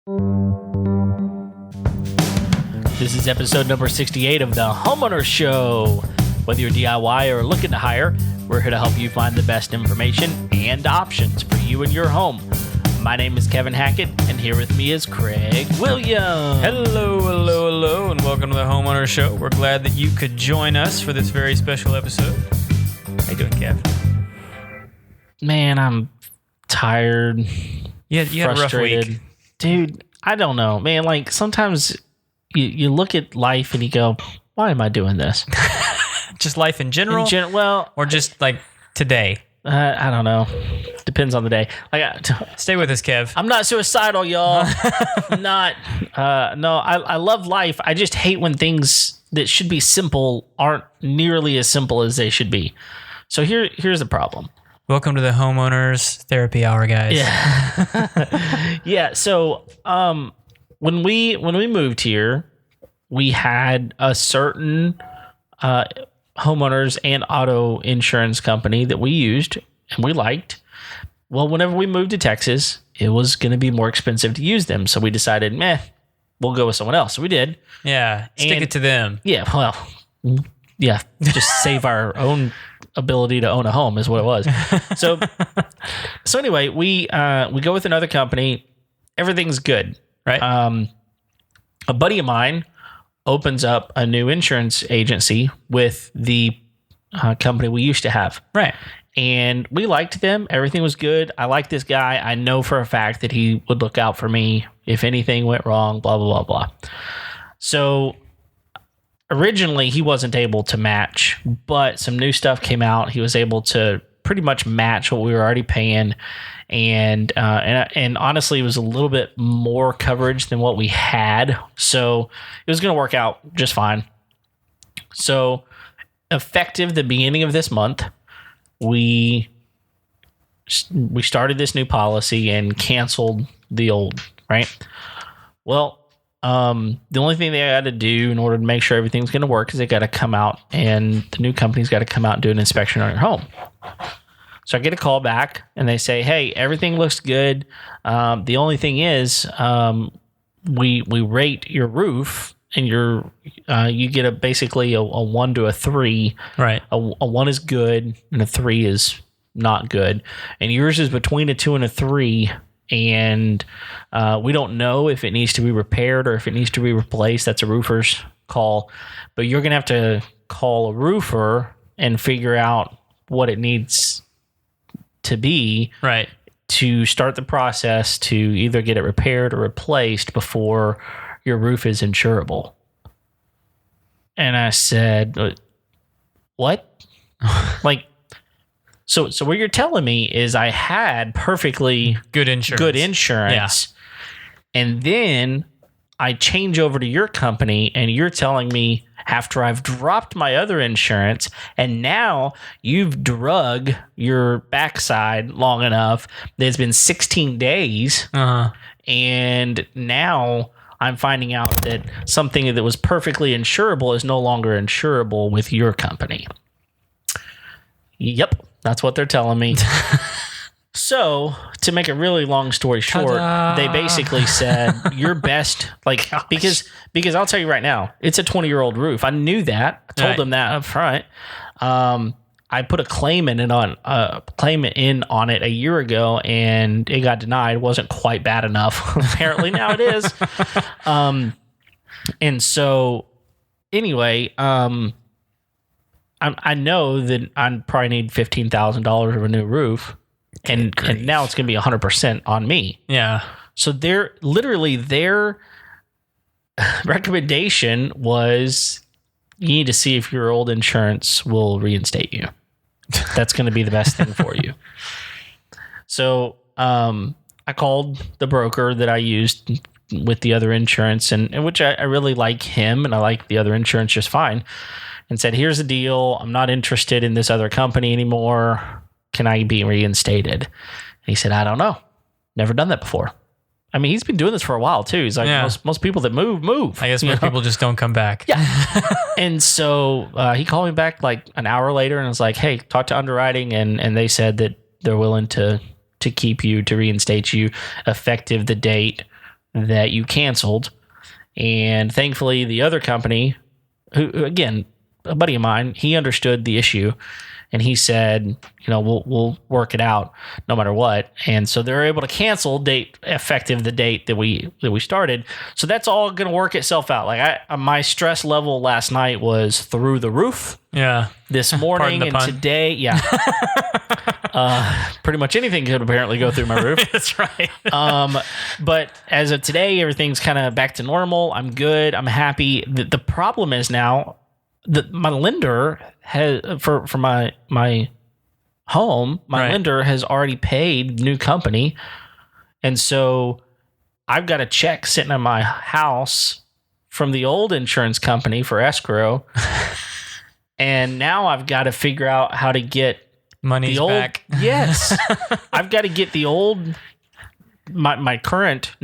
This is episode number 68 of the Homeowner Show. Whether you're DIY or looking to hire, we're here to help you find the best information and options for you and your home. My name is Kevin Hackett, and here with me is Craig Williams. Hello, and welcome to the Homeowner Show. We're glad that you could join us for this very special episode. How you doing, Kev? Man, I'm tired. You had a rough week. Dude, I don't know, man. Like, sometimes you look at life and you go, why am I doing this? Just life in general? Well, or just like today? I don't know. Depends on the day. Stay with us, Kev. I'm not suicidal, y'all. No, I love life. I just hate when things that should be simple aren't nearly as simple as they should be. So here's the problem. Welcome to the Homeowners Therapy Hour, guys. Yeah. Yeah. So when we moved here, we had a certain homeowners and auto insurance company that we used and we liked. Well, whenever we moved to Texas, it was going to be more expensive to use them. So we decided, we'll go with someone else. So we did. Yeah. Stick it to them. Yeah. Well, yeah. Just save our own ability to own a home is what it was. So anyway, we go with another company. Everything's good. Right. A buddy of mine opens up a new insurance agency with the company we used to have. Right. And we liked them. Everything was good. I like this guy. I know for a fact that he would look out for me if anything went wrong, blah, blah, blah, blah. So originally he wasn't able to match, but some new stuff came out. He was able to pretty much match what we were already paying. And honestly, it was a little bit more coverage than what we had. So it was going to work out just fine. So effective the beginning of this month, we started this new policy and canceled the old, right? Well, the only thing they got to do in order to make sure everything's going to work is they got to come out and the new company's got to come out and do an inspection on your home. So I get a call back and they say, hey, everything looks good. The only thing is we rate your roof and you get basically a 1 to a 3. Right. A 1 is good and a 3 is not good. And yours is between a 2 and a 3. And we don't know if it needs to be repaired or if it needs to be replaced. That's a roofer's call. But you're going to have to call a roofer and figure out what it needs to be, right, to start the process to either get it repaired or replaced before your roof is insurable. And I said, what? So what you're telling me is I had perfectly good insurance. Yeah. And then I change over to your company and you're telling me after I've dropped my other insurance and now you've drug your backside long enough that it's been 16 days. And now I'm finding out that something that was perfectly insurable is no longer insurable with your company. Yep, that's what they're telling me. So, to make a really long story short, They basically said your best, because I'll tell you right now, it's a 20-year-old roof. I knew that. I told them that up front. I put a claim in on it a year ago, and it got denied. It wasn't quite bad enough. Apparently now it is. And so, anyway, I know that I probably need $15,000 of a new roof. And now it's going to be 100% on me. Yeah. So their recommendation was you need to see if your old insurance will reinstate you. That's going to be the best thing for you. So I called the broker that I used with the other insurance, and which I really like him, and I like the other insurance just fine, and said, here's the deal. I'm not interested in this other company anymore. Can I be reinstated? And he said, I don't know. Never done that before. I mean, he's been doing this for a while too. He's like, most people that move. I guess most people just don't come back. Yeah. And so he called me back like an hour later and was like, hey, talk to underwriting. And they said that they're willing to keep you, to reinstate you effective the date that you canceled. And thankfully, the other company, who again, a buddy of mine, he understood the issue, and he said, we'll work it out no matter what. And so they're able to cancel date effective the date that we started. So that's all going to work itself out. Like my stress level last night was through the roof. Yeah. This morning and today, yeah. Pretty much anything could apparently go through my roof. That's right. But as of today, everything's kind of back to normal. I'm good. I'm happy. The problem is now that my lender has for my home. My lender has already paid new company, and so I've got a check sitting in my house from the old insurance company for escrow. And now I've got to figure out how to get money back. Yes. I've got to get the old, my current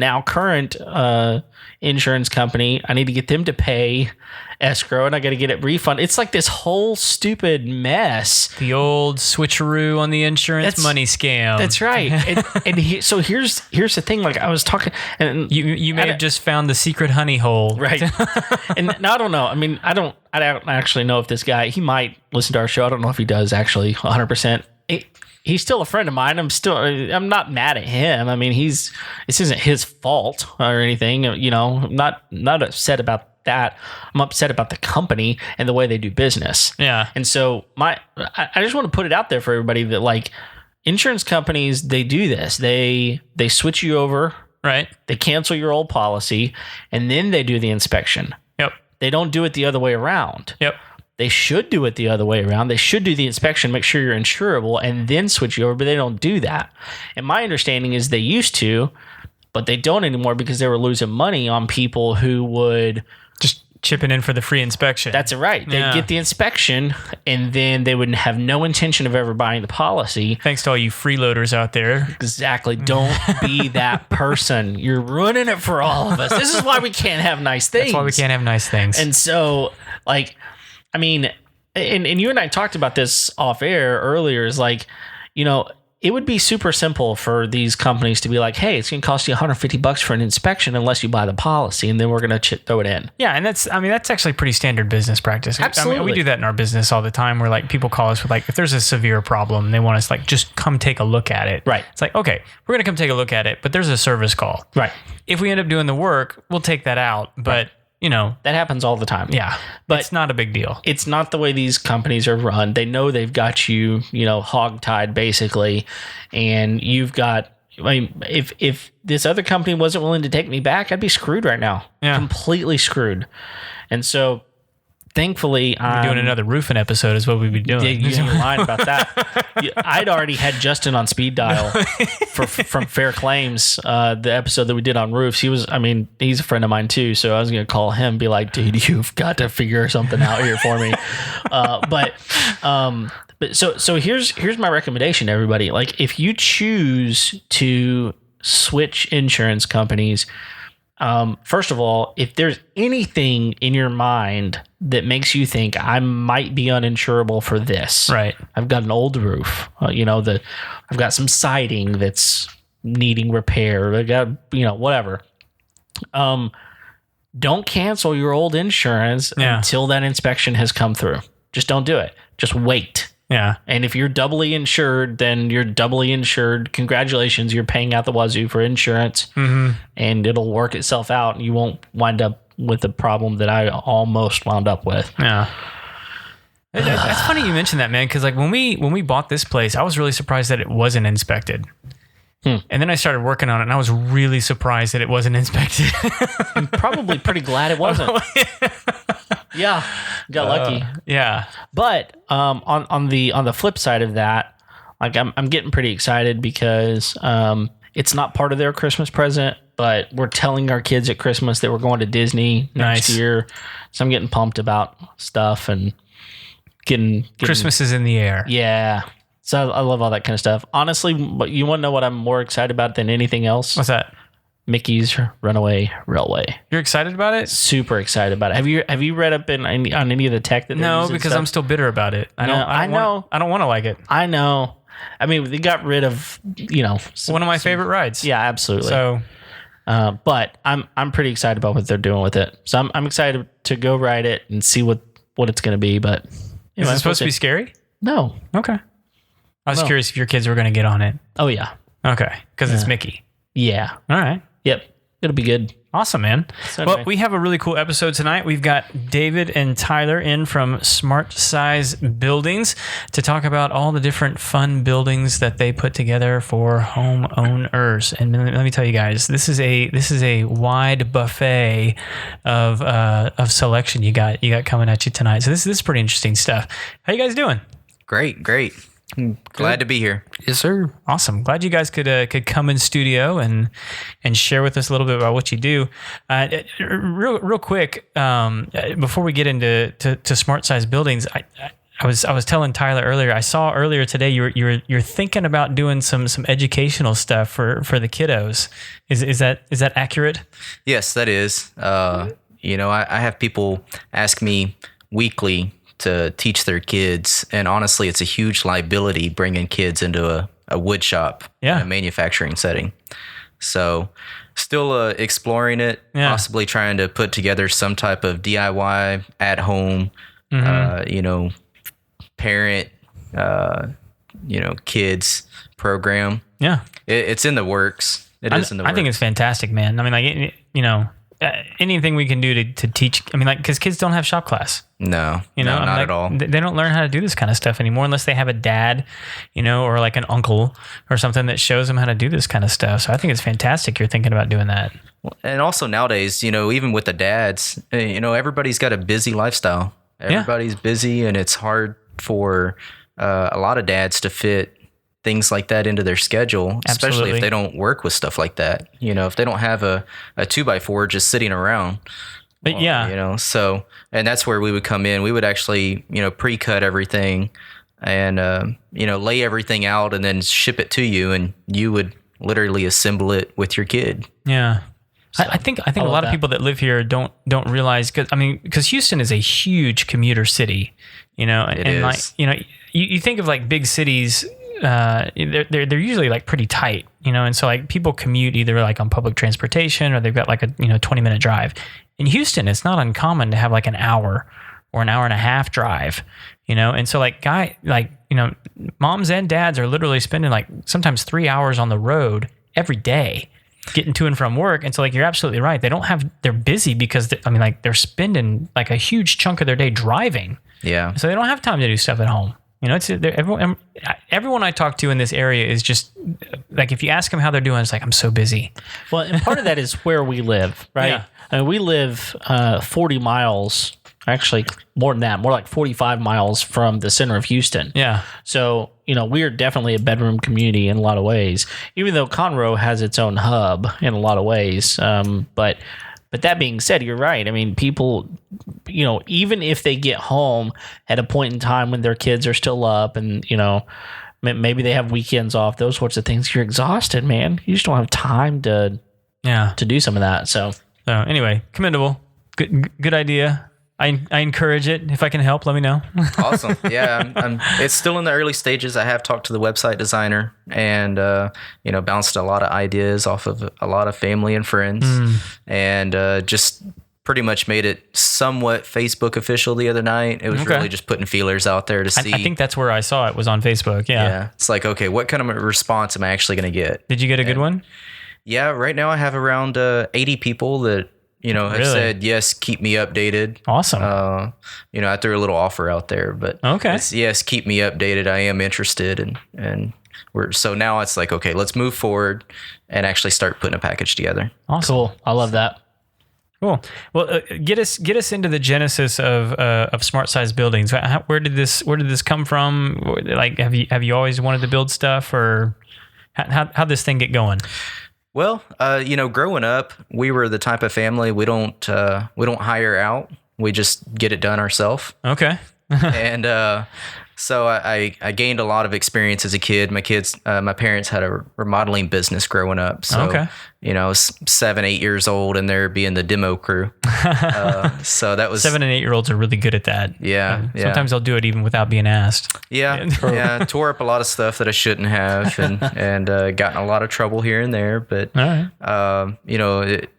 insurance company. I need to get them to pay escrow, and I got to get it refunded. It's like this whole stupid mess. The old switcheroo on the insurance money scam. That's right. So here's the thing. Like I was talking, and you may have just found the secret honey hole, right? And now I don't know. I mean, I don't actually know if this guy. He might listen to our show. I don't know if he does actually 100%. He's still a friend of mine. I'm not mad at him. I mean, this isn't his fault or anything. I'm not upset about that. I'm upset about the company and the way they do business. Yeah. And so I just want to put it out there for everybody that like insurance companies, they do this. They switch you over. Right. They cancel your old policy and then they do the inspection. Yep. They don't do it the other way around. Yep. They should do it the other way around. They should do the inspection, make sure you're insurable, and then switch you over, but they don't do that. And my understanding is they used to, but they don't anymore because they were losing money on people who would just chipping in for the free inspection. That's right. They'd get the inspection, and then they would have no intention of ever buying the policy. Thanks to all you freeloaders out there. Exactly. Don't be that person. You're ruining it for all of us. This is why we can't have nice things. That's why we can't have nice things. And so, like, I mean, and you and I talked about this off air earlier, is like, it would be super simple for these companies to be like, hey, it's going to cost you $150 for an inspection unless you buy the policy, and then we're going to throw it in. Yeah, and that's actually pretty standard business practice. Absolutely. I mean, we do that in our business all the time where like people call us with like, if there's a severe problem, they want us like, just come take a look at it. Right. It's like, okay, we're going to come take a look at it, but there's a service call. Right. If we end up doing the work, we'll take that out, but that happens all the time. Yeah. But it's not a big deal. It's not the way these companies are run. They know they've got you, hog-tied basically. And you've got, if this other company wasn't willing to take me back, I'd be screwed right now. Yeah. Completely screwed. And so thankfully, we're doing another roofing episode is what we'd be doing. You're lying about that. I'd already had Justin on speed dial from Fair Claims, the episode that we did on roofs. He's a friend of mine too. So I was going to call him and be like, dude, you've got to figure something out here for me. But so here's my recommendation to everybody. Like if you choose to switch insurance companies, first of all, if there's anything in your mind that makes you think I might be uninsurable for this, right? I've got an old roof, I've got some siding that's needing repair. I got, whatever. Don't cancel your old insurance until that inspection has come through. Just don't do it. Just wait. Yeah. And if you're doubly insured, then you're doubly insured. Congratulations, you're paying out the wazoo for insurance, and it'll work itself out. And you won't wind up with the problem that I almost wound up with. Yeah. That's funny you mentioned that, man, because like when we bought this place, I was really surprised that it wasn't inspected. And then I started working on it, and I was really surprised that it wasn't inspected. I'm probably pretty glad it wasn't. Yeah, got lucky. Yeah, but on the flip side of that, like I'm getting pretty excited because it's not part of their Christmas present, but we're telling our kids at Christmas that we're going to Disney next year. So I'm getting pumped about stuff and getting Christmas is in the air. Yeah. So I love all that kind of stuff. Honestly, but you want to know what I'm more excited about than anything else? What's that? Mickey's Runaway Railway. You're excited about it? Super excited about it. Have you read up on any of the tech that? No, because I'm still bitter about it. I don't want to like it. I know. I mean, they got rid of one of my favorite rides. Yeah, absolutely. So But I'm pretty excited about what they're doing with it. So I'm excited to go ride it and see what it's going to be. But is it supposed to be scary? No. Okay. I was curious if your kids were going to get on it. Oh yeah. Okay, because it's Mickey. Yeah. All right. Yep. It'll be good. Awesome, man. So well, anyway. we have a really cool episode tonight. We've got David and Tyler in from Smart Size Buildings to talk about all the different fun buildings that they put together for homeowners. And let me tell you guys, this is a wide buffet of selection you got coming at you tonight. So this is pretty interesting stuff. How you guys doing? Great. Glad to be here. Yes, sir. Awesome. Glad you guys could come in studio and share with us a little bit about what you do. Real quick, before we get into smart size buildings, I was telling Tyler earlier. I saw earlier today you're thinking about doing some educational stuff for the kiddos. Is that accurate? Yes, that is. I have people ask me weekly to teach their kids, and honestly, it's a huge liability bringing kids into a wood shop in a manufacturing setting. So still exploring it, possibly trying to put together some type of DIY at home, parent, kids program. Yeah. It's in the works. It is in the works. I think it's fantastic, man. I mean, anything we can do to teach, because kids don't have shop class. No, not at all. They don't learn how to do this kind of stuff anymore unless they have a dad, or like an uncle or something that shows them how to do this kind of stuff. So I think it's fantastic you're thinking about doing that. And also nowadays, even with the dads, everybody's got a busy lifestyle. Everybody's busy, and it's hard for a lot of dads to fit things like that into their schedule, especially if they don't work with stuff like that. If they don't have a 2x4 just sitting around. But so, and that's where we would come in. We would actually, pre-cut everything and, lay everything out and then ship it to you, and you would literally assemble it with your kid. Yeah. So, I think a lot of people that live here don't realize, because Houston is a huge commuter city, you think of like big cities, they're usually like pretty tight, and so like people commute either like on public transportation or they've got like a 20-minute drive. In Houston, it's not uncommon to have like an hour or an hour and a half drive, and so moms and dads are literally spending like sometimes 3 hours on the road every day getting to and from work. And so like you're absolutely right, they're busy because they're spending like a huge chunk of their day driving. Yeah, so they don't have time to do stuff at home. Everyone I talk to in this area is just like, if you ask them how they're doing, it's like, I'm so busy. Well, and part of that is where we live, right? Yeah. We live 40 miles, actually more than that, more like 45 miles from the center of Houston. Yeah. So, we are definitely a bedroom community in a lot of ways, even though Conroe has its own hub in a lot of ways. But that being said, you're right. People, even if they get home at a point in time when their kids are still up and, maybe they have weekends off, those sorts of things, you're exhausted, man. You just don't have time to do some of that. So anyway, commendable. Good idea. I encourage it. If I can help, let me know. Awesome. Yeah, it's still in the early stages. I have talked to the website designer and, bounced a lot of ideas off of a lot of family and friends and just pretty much made it somewhat Facebook official the other night. It was really just putting feelers out there to see. I think that's where I saw it, was on Facebook. Yeah. It's like, okay, what kind of a response am I actually going to get? Did you get a good one? Yeah, right now I have around 80 people that have said, yes, keep me updated. Awesome. I threw a little offer out there, but it's, yes, keep me updated. I am interested. And so now it's like, okay, let's move forward and actually start putting a package together. Awesome. Cool. I love that. Cool. Well, get us into the genesis of smart size buildings. Where did this come from? Like, have you always wanted to build stuff, or how'd this thing get going? Well, growing up, we were the type of family we don't hire out. We just get it done ourselves. Okay. And So I gained a lot of experience as a kid. My parents had a remodeling business growing up. So, Okay. I was 7, 8 years old and they're being the demo crew. So that was 7 and 8-year-olds are really good at that. Yeah. Sometimes they'll do it even without being asked. Yeah. Tore up a lot of stuff that I shouldn't have and got in a lot of trouble here and there. But, All right.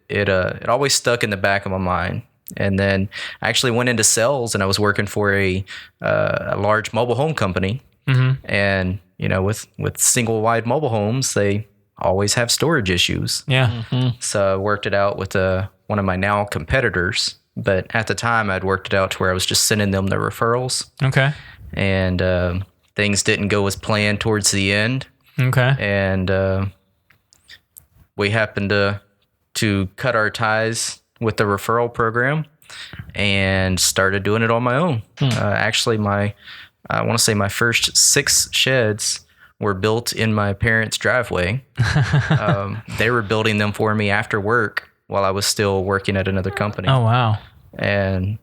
it always stuck in the back of my mind. And then I actually went into sales and I was working for a large mobile home company. Mm-hmm. And, with single wide mobile homes, they always have storage issues. Yeah. Mm-hmm. So I worked it out with one of my now competitors. But at the time, I'd worked it out to where I was just sending them the referrals. Okay. And things didn't go as planned towards the end. Okay. And we happened to cut our ties with the referral program and started doing it on my own. Actually, I want to say my first 6 sheds were built in my parents' driveway. They were building them for me after work while I was still working at another company. Oh, wow. And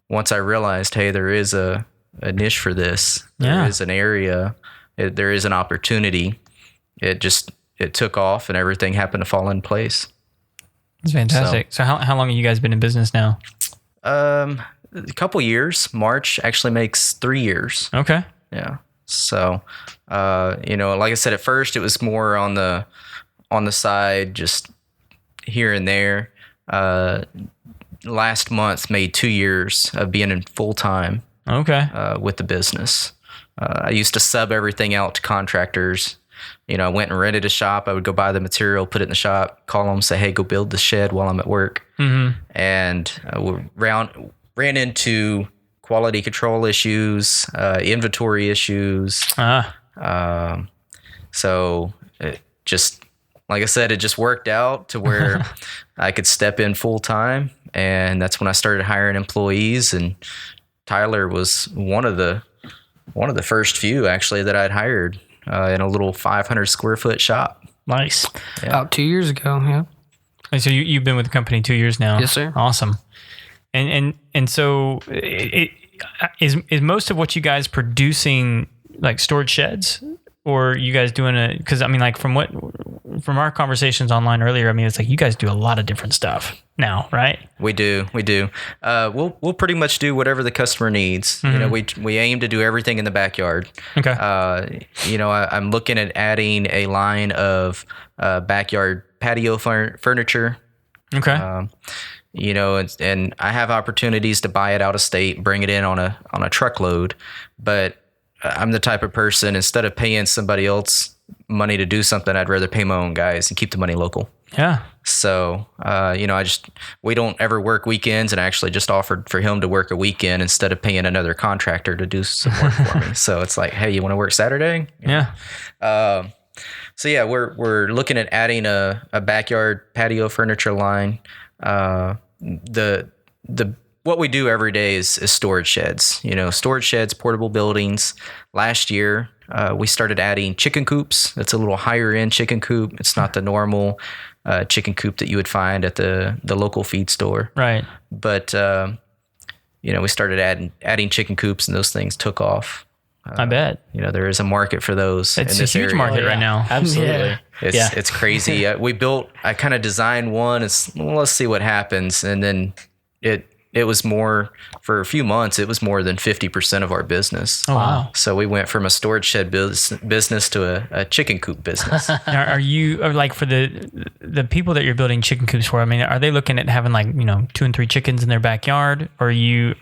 once I realized, hey, there is a niche for this, there is an area, there is an opportunity, it took off and everything happened to fall in place. That's fantastic. So how long have you guys been in business now? A couple years. March actually makes 3 years. Okay. Yeah. So, like I said, at first it was more on the side, just here and there. Last month made 2 years of being in full time. Okay. With the business. I used to sub everything out to contractors. I went and rented a shop. I would go buy the material, put it in the shop, call them, say, hey, go build the shed while I'm at work. Mm-hmm. And we ran into quality control issues, inventory issues. So it just, like I said, it just worked out to where I could step in full time. And that's when I started hiring employees. And Tyler was one of the first few actually that I'd hired in a little 500 square foot shop. Nice. Yeah. About 2 years ago. Yeah. And so you've been with the company 2 years now. Yes, sir. Awesome. And so is most of what you guys producing like storage sheds, or you guys doing it? Because I mean, like from our conversations online earlier, I mean, it's like you guys do a lot of different stuff now, right? We do. We'll pretty much do whatever the customer needs. Mm-hmm. We aim to do everything in the backyard. Okay. I'm looking at adding a line of backyard patio furniture. Okay. And I have opportunities to buy it out of state, bring it in on a truckload, but I'm the type of person, instead of paying somebody else money to do something, I'd rather pay my own guys and keep the money local. Yeah. So, we don't ever work weekends, and I actually just offered for him to work a weekend instead of paying another contractor to do some work for me. So it's like, hey, you want to work Saturday? Yeah. So yeah, we're looking at adding a backyard patio furniture line. What we do every day is storage sheds. Storage sheds, portable buildings. Last year, we started adding chicken coops. It's a little higher end chicken coop. It's not the normal chicken coop that you would find at the local feed store. Right. But we started adding chicken coops, and those things took off. I bet. There is a market for those. It's in a this huge area. market right now. Absolutely. It's crazy. I kind of designed one. Let's see what happens. And then it was more, for a few months, it was more than 50% of our business. Oh, wow. So we went from a storage shed business to a chicken coop business. Are you, like, for the people that you're building chicken coops for, I mean, are they looking at having 2 and 3 chickens in their backyard? Or are you,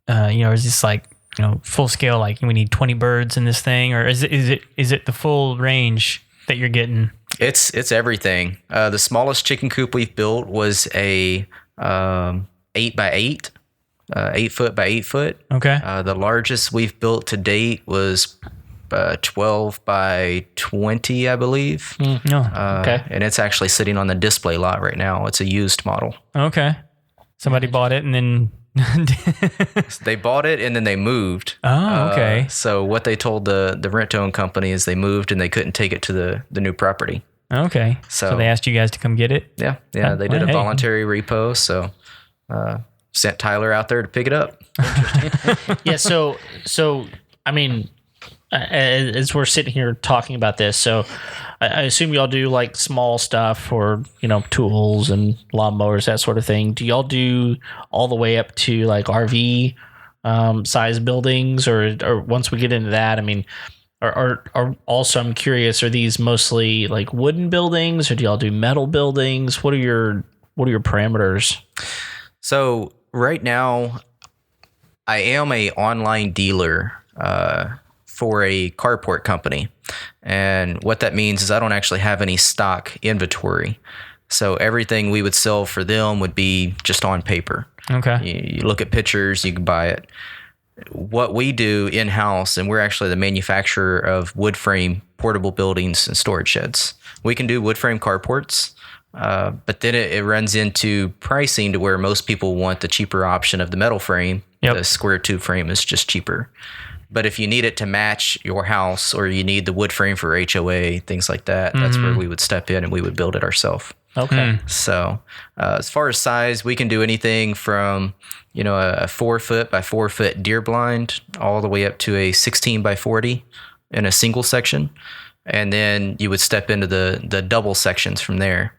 is this like, full scale, like we need 20 birds in this thing? Or is it the full range that you're getting? It's everything. The smallest chicken coop we've built was a 8 by 8, 8 foot by 8 foot. Okay. The largest we've built to date was 12 by 20, I believe. Okay. And it's actually sitting on the display lot right now. It's a used model. Okay. Somebody bought it and then they bought it and then they moved. Oh, okay. So what they told the rent-to-own company is they moved and they couldn't take it to the new property. Okay. So they asked you guys to come get it? Yeah. They did a voluntary repo. So sent Tyler out there to pick it up. Yeah. So I mean, as we're sitting here talking about this, so I assume y'all do like small stuff for, tools and lawnmowers, that sort of thing. Do y'all do all the way up to like RV size buildings, or once we get into that, I mean, are also, I'm curious, are these mostly like wooden buildings, or do y'all do metal buildings? What are your parameters? So right now, I am a online dealer for a carport company. And what that means is I don't actually have any stock inventory. So everything we would sell for them would be just on paper. Okay. You look at pictures, you can buy it. What we do in-house, and we're actually the manufacturer of wood frame portable buildings and storage sheds. We can do wood frame carports, but then it runs into pricing to where most people want the cheaper option of the metal frame. Yep. The square tube frame is just cheaper. But if you need it to match your house, or you need the wood frame for HOA, things like that, that's where we would step in and we would build it ourselves. Okay. So as far as size, we can do anything from, a 4 foot by 4 foot deer blind all the way up to a 16 by 40 in a single section. And then you would step into the double sections from there.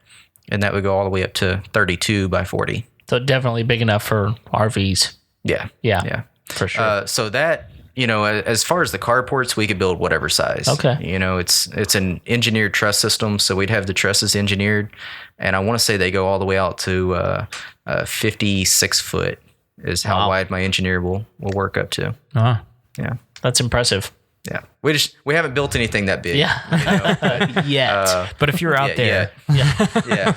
And that would go all the way up to 32 by 40. So definitely big enough for RVs. Yeah. Yeah. For sure. So that, as far as the carports, we could build whatever size. Okay. It's an engineered truss system, so we'd have the trusses engineered, and I want to say they go all the way out to 56 foot is how wide my engineer will work up to. Uh-huh. Yeah. That's impressive. Yeah. We haven't built anything that big. Yeah. Yet. But if you're out there, yeah,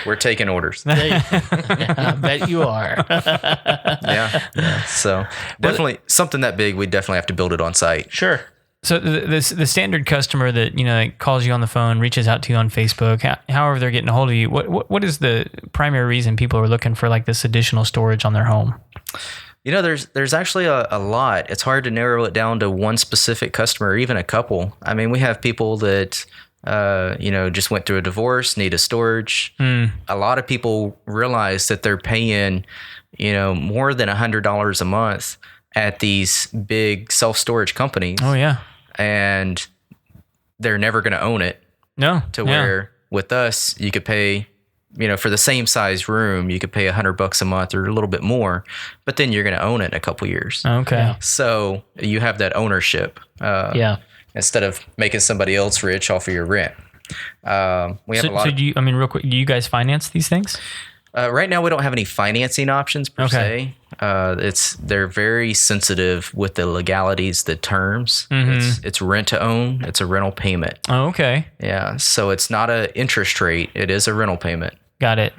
we're taking orders. I bet you are. Yeah. So definitely something that big, we definitely have to build it on site. Sure. so the standard customer that calls you on the phone, reaches out to you on Facebook, however they're getting a hold of you, what is the primary reason people are looking for like this additional storage on their home? There's actually a lot. It's hard to narrow it down to one specific customer, or even a couple. I mean, we have people that, just went through a divorce, need a storage. A lot of people realize that they're paying, more than $100 a month at these big self-storage companies. Oh, yeah. And they're never going to own it. No. Where with us, you could pay, for the same size room, you could pay $100 a month or a little bit more, but then you're going to own it in a couple years. Okay. Yeah. So you have that ownership. Instead of making somebody else rich off of your rent. We have a lot. So real quick, do you guys finance these things? Right now, we don't have any financing options per se. They're very sensitive with the legalities, the terms. It's rent to own. It's a rental payment. Oh, okay. Yeah. So it's not an interest rate. It is a rental payment. Got it.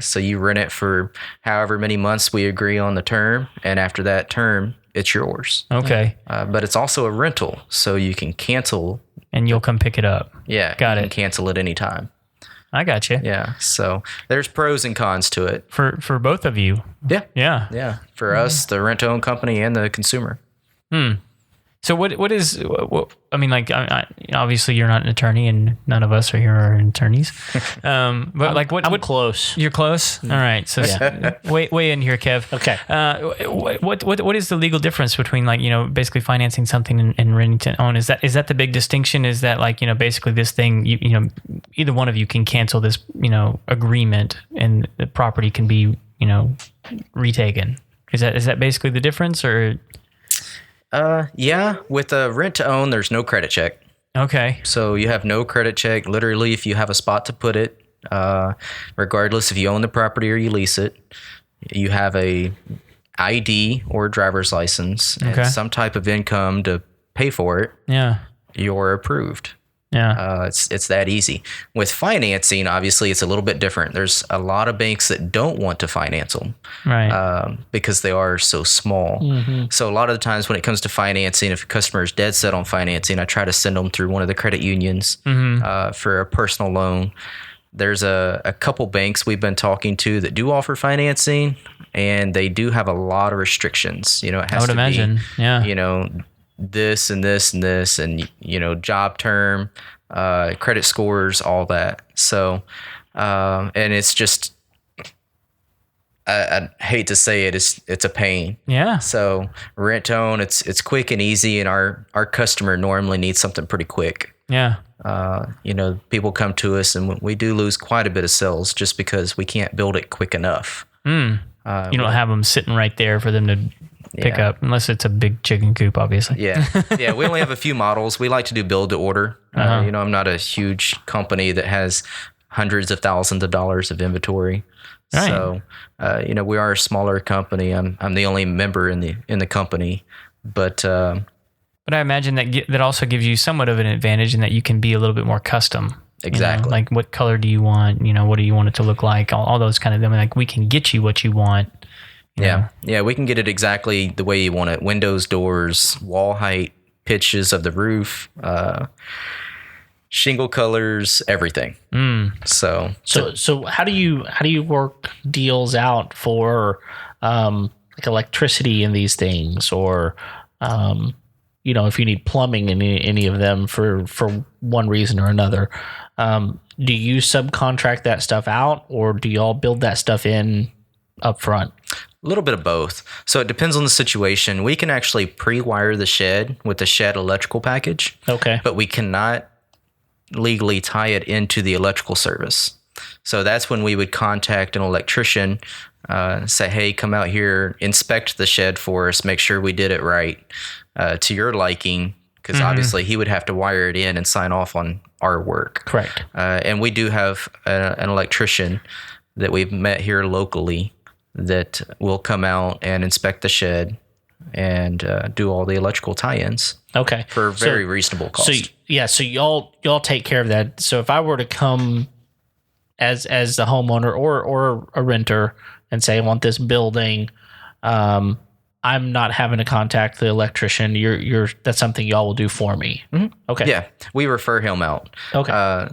So you rent it for however many months we agree on the term, and after that term, it's yours. Okay. But it's also a rental, so you can cancel. And you'll come pick it up. Yeah. Got you it. can cancel at any time. I got you. Yeah. So there's pros and cons to it. For both of you. Yeah. Yeah. Yeah. For us, the rent-to-own company and the consumer. So obviously you're not an attorney, and none of us are here are attorneys. But I'm close. You're close. All right. So weigh in here, Kev. Okay. What is the legal difference between basically financing something and renting to own? Is that the big distinction? Is that basically this thing either one of you can cancel this agreement and the property can be retaken? Is that basically the difference, or? Yeah. With a rent to own, there's no credit check. Okay. So you have no credit check. Literally, if you have a spot to put it, regardless if you own the property or you lease it, you have a ID or driver's license and some type of income to pay for it. Yeah. You're approved. Yeah. It's that easy. With financing, obviously, it's a little bit different. There's a lot of banks that don't want to finance them, right? Because they are so small. Mm-hmm. So a lot of the times when it comes to financing, if a customer is dead set on financing, I try to send them through one of the credit unions for a personal loan. There's a couple banks we've been talking to that do offer financing, and they do have a lot of restrictions. It has I would to imagine. be, this and this and this, and job term, credit scores, all that. So and it's just I hate to say it, it's a pain. Yeah. So rent to own, it's quick and easy, and our customer normally needs something pretty quick. Yeah. People come to us, and we do lose quite a bit of sales just because we can't build it quick enough. You don't have them sitting right there for them to pick up, unless it's a big chicken coop, obviously. Yeah. We only have a few models. We like to do build to order. I'm not a huge company that has hundreds of thousands of dollars of inventory. Right. So, we are a smaller company. I'm the only member in the company, but I imagine that also gives you somewhat of an advantage in that you can be a little bit more custom. Exactly. Like what color do you want? What do you want it to look like? All those kind of things. Like we can get you what you want. Yeah, we can get it exactly the way you want it. Windows, doors, wall height, pitches of the roof, shingle colors, everything. So how do you work deals out for like electricity in these things, or if you need plumbing in any of them for one reason or another? Do you subcontract that stuff out, or do you all build that stuff in up front? A little bit of both. So it depends on the situation. We can actually pre-wire the shed with the shed electrical package. Okay. But we cannot legally tie it into the electrical service. So that's when we would contact an electrician, say, hey, come out here, inspect the shed for us, make sure we did it right to your liking, because obviously he would have to wire it in and sign off on our work. Correct. And we do have an electrician that we've met here locally that will come out and inspect the shed and do all the electrical tie-ins. Okay. For a very reasonable cost. So y'all take care of that. So if I were to come as the homeowner or a renter and say I want this building, I'm not having to contact the electrician. That's something y'all will do for me. Mm-hmm. Okay. Yeah, we refer him out. Okay.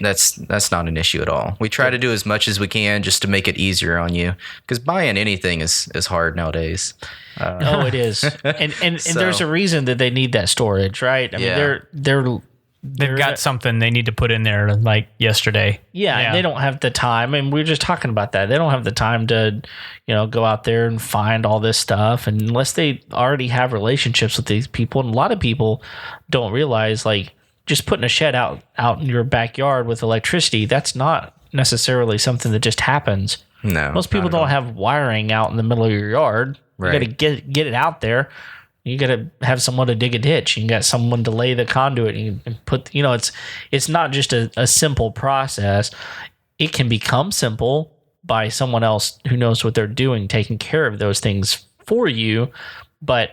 That's not an issue at all. We try to do as much as we can just to make it easier on you, because buying anything is hard nowadays. It is, and there's a reason that they need that storage, right? I mean, they've got something they need to put in there like yesterday. Yeah, and they don't have the time. And we were just talking about that. They don't have the time to, go out there and find all this stuff, and unless they already have relationships with these people. And a lot of people don't realize, like, just putting a shed out in your backyard with electricity, that's not necessarily something that just happens. No. Most people don't have wiring out in the middle of your yard. Right. You got to get it out there. You got to have someone to dig a ditch. You got someone to lay the conduit and put, it's not just a simple process. It can become simple by someone else who knows what they're doing, taking care of those things for you, but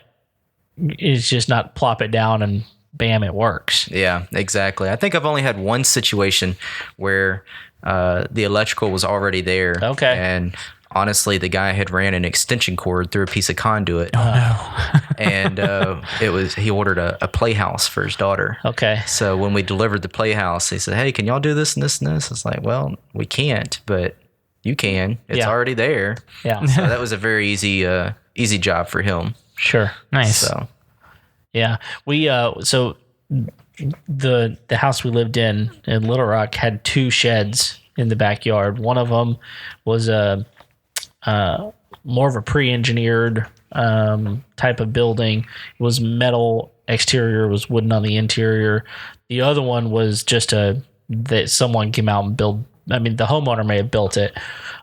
it's just not plop it down and bam, it works. Yeah, exactly. I think I've only had one situation where the electrical was already there. Okay. And honestly, the guy had ran an extension cord through a piece of conduit. Oh, no. And he ordered a playhouse for his daughter. Okay. So when we delivered the playhouse, he said, hey, can y'all do this and this and this? It's like, well, we can't, but you can. It's already there. Yeah. So that was a very easy job for him. Sure. Nice. So. Yeah, we so the house we lived in Little Rock had two sheds in the backyard. One of them was more of a pre-engineered type of building. It was metal exterior, was wooden on the interior. The other one was just that someone came out and built. I mean, the homeowner may have built it,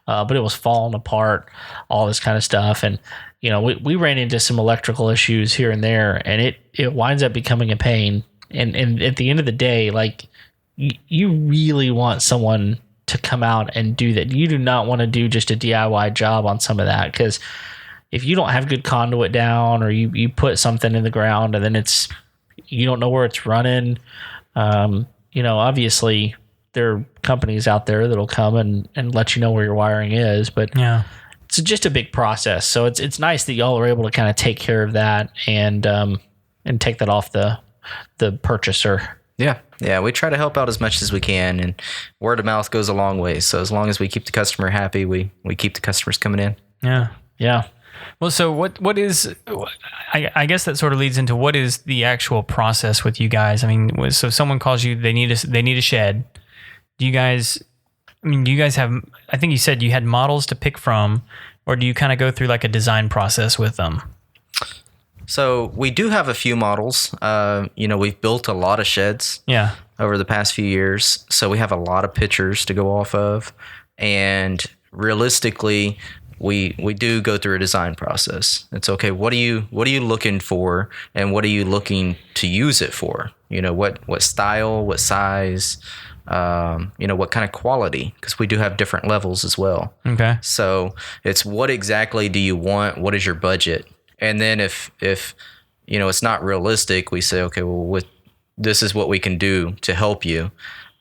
but it was falling apart, all this kind of stuff. And we ran into some electrical issues here and there, and it winds up becoming a pain. And at the end of the day, like, you really want someone to come out and do that. You do not want to do just a DIY job on some of that, because if you don't have good conduit down, or you put something in the ground and then you don't know where it's running, obviously there are companies out there that'll come and let you know where your wiring is, but it's just a big process. So it's nice that y'all are able to kind of take care of that and take that off the purchaser. Yeah, we try to help out as much as we can, and word of mouth goes a long way. So as long as we keep the customer happy, we keep the customers coming in. Yeah. Well, so what is? I guess that sort of leads into what is the actual process with you guys? I mean, so someone calls you, they need a shed. Do you guys have? I think you said you had models to pick from, or do you kind of go through like a design process with them? So we do have a few models. We've built a lot of sheds over the past few years. So we have a lot of pictures to go off of. And realistically, we do go through a design process. It's okay. What are you looking for, and what are you looking to use it for? What style, what size, what kind of quality, because we do have different levels as well. Okay. So it's what exactly do you want? What is your budget? And then if it's not realistic, we say, okay, well, this is what we can do to help you.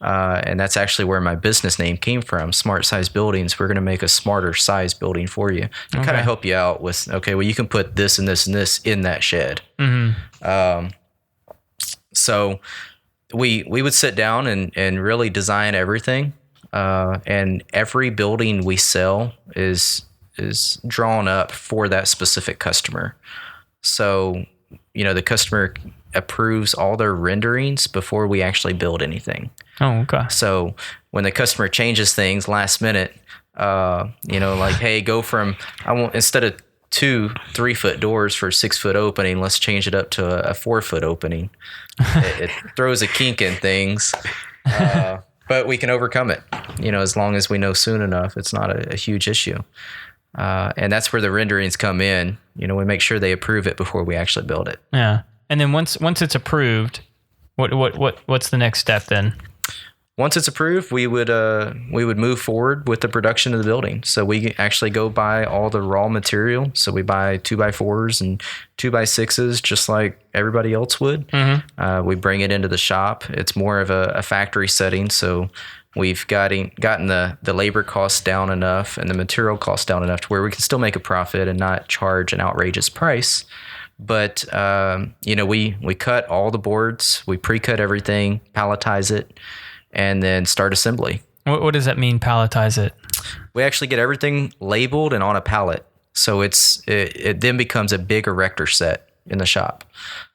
And that's actually where my business name came from, Smart Size Buildings. We're going to make a smarter size building for you and kind of help you out with, okay, well, you can put this and this and this in that shed. Mm-hmm. So we would sit down and really design everything. And every building we sell is drawn up for that specific customer. So, the customer approves all their renderings before we actually build anything. Oh, okay. So when the customer changes things last minute, like, hey, go from, instead of 2-3 foot doors for a 6 foot opening, let's change it up to a 4 foot opening. It throws a kink in things, but we can overcome it, as long as we know soon enough. It's not a huge issue. And that's where the renderings come in. We make sure they approve it before we actually build it. Yeah. And then once it's approved, what's the next step then? Once it's approved, we would move forward with the production of the building. So we actually go buy all the raw material. So we buy 2x4s and 2x6s, just like everybody else would. Mm-hmm. We bring it into the shop. It's more of a factory setting. So we've gotten the labor costs down enough and the material costs down enough to where we can still make a profit and not charge an outrageous price. But, we cut all the boards, we pre-cut everything, palletize it, and then start assembly. What does that mean, palletize it? We actually get everything labeled and on a pallet. So it then becomes a big erector set in the shop.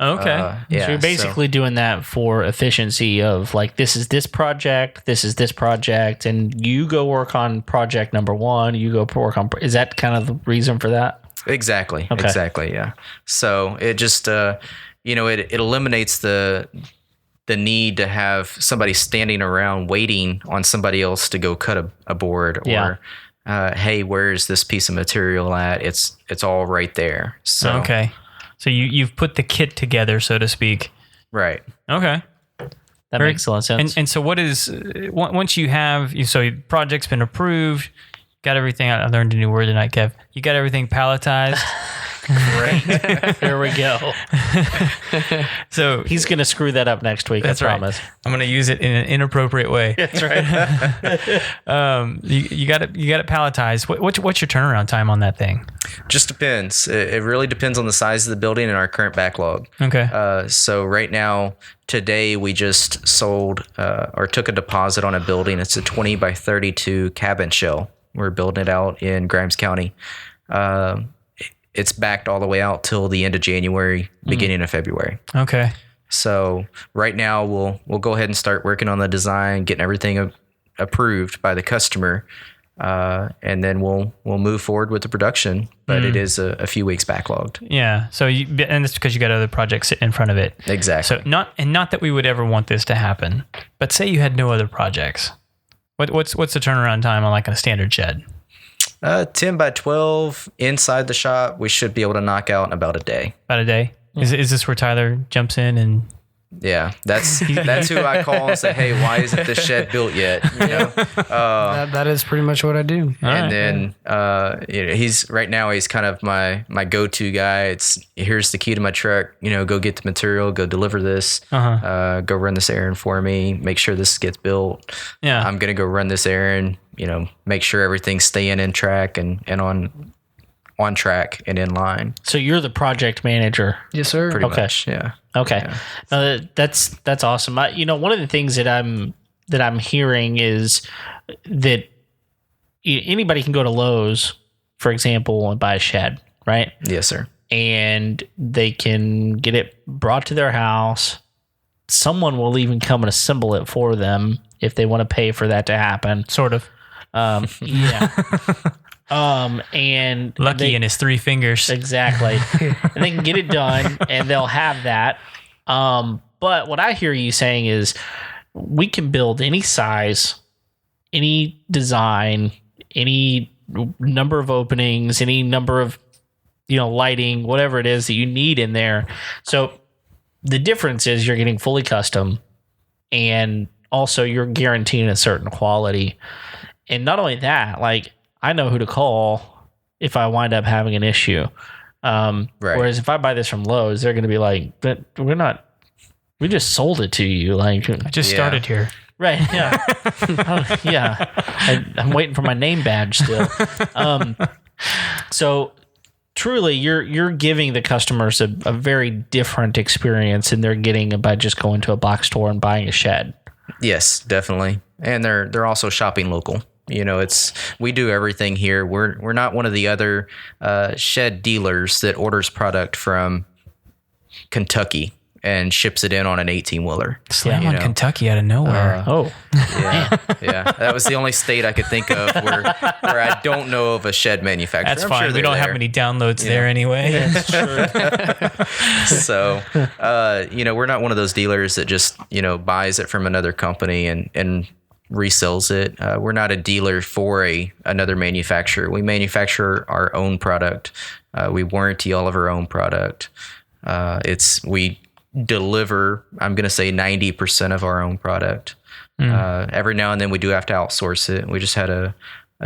Okay. So you're basically doing that for efficiency of like, this is this project, and you go work on project number 1, you go work on, is that kind of the reason for that? Exactly. Okay. Exactly. Yeah. So it just, it eliminates the need to have somebody standing around waiting on somebody else to go cut a board or, hey, where's this piece of material at? It's all right there. So, okay. So you've put the kit together, so to speak. Right. Okay. That makes a lot of sense. And so what is, once you have, so your project's been approved, got everything, I learned a new word tonight, Kev. You got everything palletized. Great. There we go. So he's going to screw that up next week, that's I promise. Right. I'm going to use it in an inappropriate way. That's right. You got it palletized. What's your turnaround time on that thing? Just depends. It really depends on the size of the building and our current backlog. Okay. So right now, today we just sold or took a deposit on a building. It's a 20 by 32 cabin shell. We're building it out in Grimes County. It's backed all the way out till the end of January, beginning of February. Okay. So right now we'll go ahead and start working on the design, getting everything approved by the customer, and then we'll move forward with the production. But it is a few weeks backlogged. Yeah. So and it's because you got other projects sitting in front of it. Exactly. So not that we would ever want this to happen, but say you had no other projects. What's the turnaround time on like a standard shed? 10 by 12 inside the shop, we should be able to knock out in about a day. About a day? Yeah. Is this where Tyler jumps in and... Yeah, that's who I call and say, hey, why isn't this shed built yet? That is pretty much what I do. Then he's kind of my go-to guy. It's here's the key to my truck. Go get the material, go deliver this, go run this errand for me, make sure this gets built. Yeah, I'm gonna go run this errand. Make sure everything's staying in track and on track and in line. So you're the project manager. Yes, sir. Pretty much. Yeah. Okay. Yeah. That's awesome. One of the things that I'm hearing is that anybody can go to Lowe's, for example, and buy a shed, right? Yes, sir. And they can get it brought to their house. Someone will even come and assemble it for them if they want to pay for that to happen. Sort of. Yeah. And Lucky in his 3 fingers. Exactly. And they can get it done, and they'll have that. But what I hear you saying is we can build any size, any design, any number of openings, any number of, lighting, whatever it is that you need in there. So the difference is you're getting fully custom, and also you're guaranteeing a certain quality. And not only that, like, I know who to call if I wind up having an issue. Right. Whereas if I buy this from Lowe's, they're going to be like, "But we just sold it to you." Like, I just started here. Right. Yeah. I'm waiting for my name badge still. So truly, you're giving the customers a very different experience than they're getting by just going to a box store and buying a shed. Yes, definitely. And they're also shopping local. We do everything here. We're not one of the other shed dealers that orders product from Kentucky and ships it in on an 18-wheeler. Slam on Kentucky out of nowhere. Yeah. That was the only state I could think of where I don't know of a shed manufacturer. That's fine. We don't have many downloads there anyway. That's true. So, we're not one of those dealers that just, buys it from another company and resells it. We're not a dealer for another manufacturer. We manufacture our own product. We warranty all of our own product. We deliver, I'm going to say 90% of our own product. Every now and then we do have to outsource it. We just had a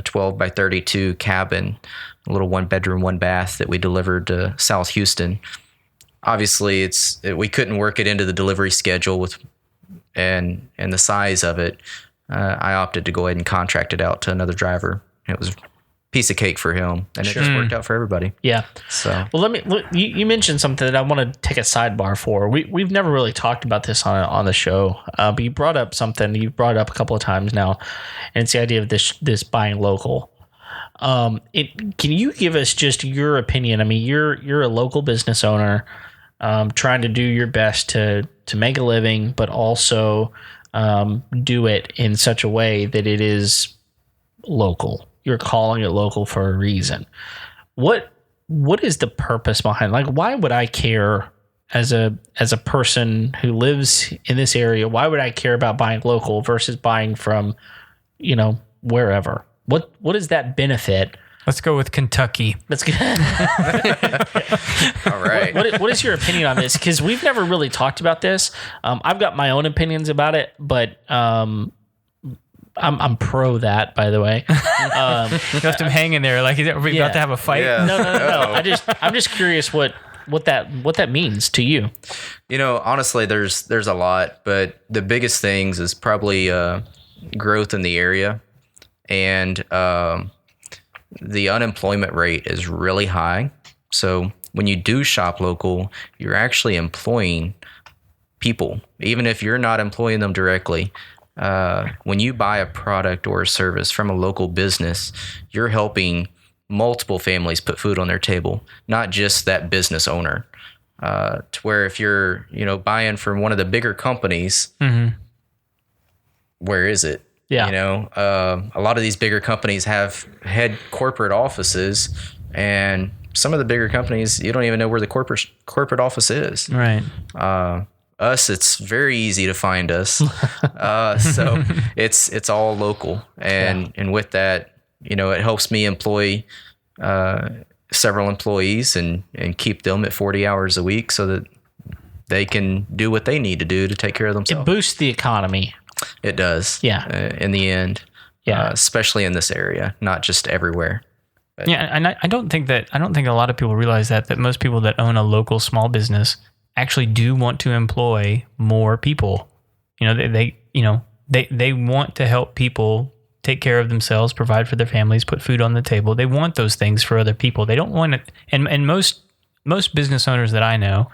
12 by 32 cabin, a little 1-bedroom, 1-bath that we delivered to South Houston. Obviously we couldn't work it into the delivery schedule and the size of it. I opted to go ahead and contract it out to another driver. It was a piece of cake for him, and it just worked out for everybody. Yeah. So, well, you mentioned something that I want to take a sidebar for. We've never really talked about this on the show, but you brought up something. You've brought it up a couple of times now, and it's the idea of this buying local. Can you give us just your opinion? I mean, you're a local business owner, trying to do your best to make a living, but also do it in such a way that it is local. You're calling it local for a reason. What is the purpose behind? Like, why would I care as a person who lives in this area? Why would I care about buying local versus buying from, wherever? What is that benefit? Let's go with Kentucky. Let's go. all right. What is your opinion on this? Because we've never really talked about this. I've got my own opinions about it, but I'm pro that, by the way. You left him hanging there like we're about to have a fight. Yeah. No. I'm just curious what that means to you. Honestly, there's a lot, but the biggest things is probably growth in the area, and the unemployment rate is really high. So when you do shop local, you're actually employing people, even if you're not employing them directly. When you buy a product or a service from a local business, you're helping multiple families put food on their table, not just that business owner. To where if you're, buying from one of the bigger companies, where is it? Yeah. A lot of these bigger companies have head corporate offices, and some of the bigger companies, you don't even know where the corporate office is. Right. Us, it's very easy to find us. So it's all local. And with that, it helps me employ several employees and keep them at 40 hours a week so that they can do what they need to do to take care of themselves. It boosts the economy. It does. Yeah. In the end. Yeah. Especially in this area, not just everywhere. But. Yeah, and I don't think a lot of people realize that most people that own a local small business actually do want to employ more people. They want to help people take care of themselves, provide for their families, put food on the table. They want those things for other people. They don't want it. And most business owners that I know,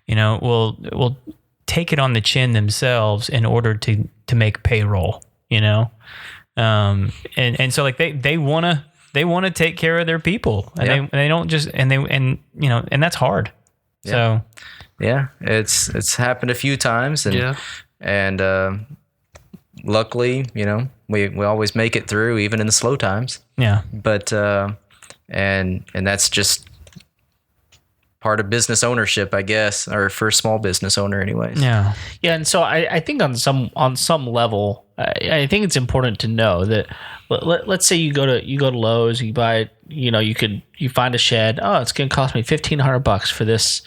will take it on the chin themselves in order to make payroll. And so like they want to take care of their people, and they don't just and that's hard. Yeah. So. Yeah, it's happened a few times, and luckily, we always make it through, even in the slow times. Yeah. But and that's just part of business ownership, I guess, or for a small business owner anyways. Yeah. Yeah, and so I think on some level, I think it's important to know that let's say you go to Lowe's, you buy, you find a shed. Oh, it's going to cost me $1,500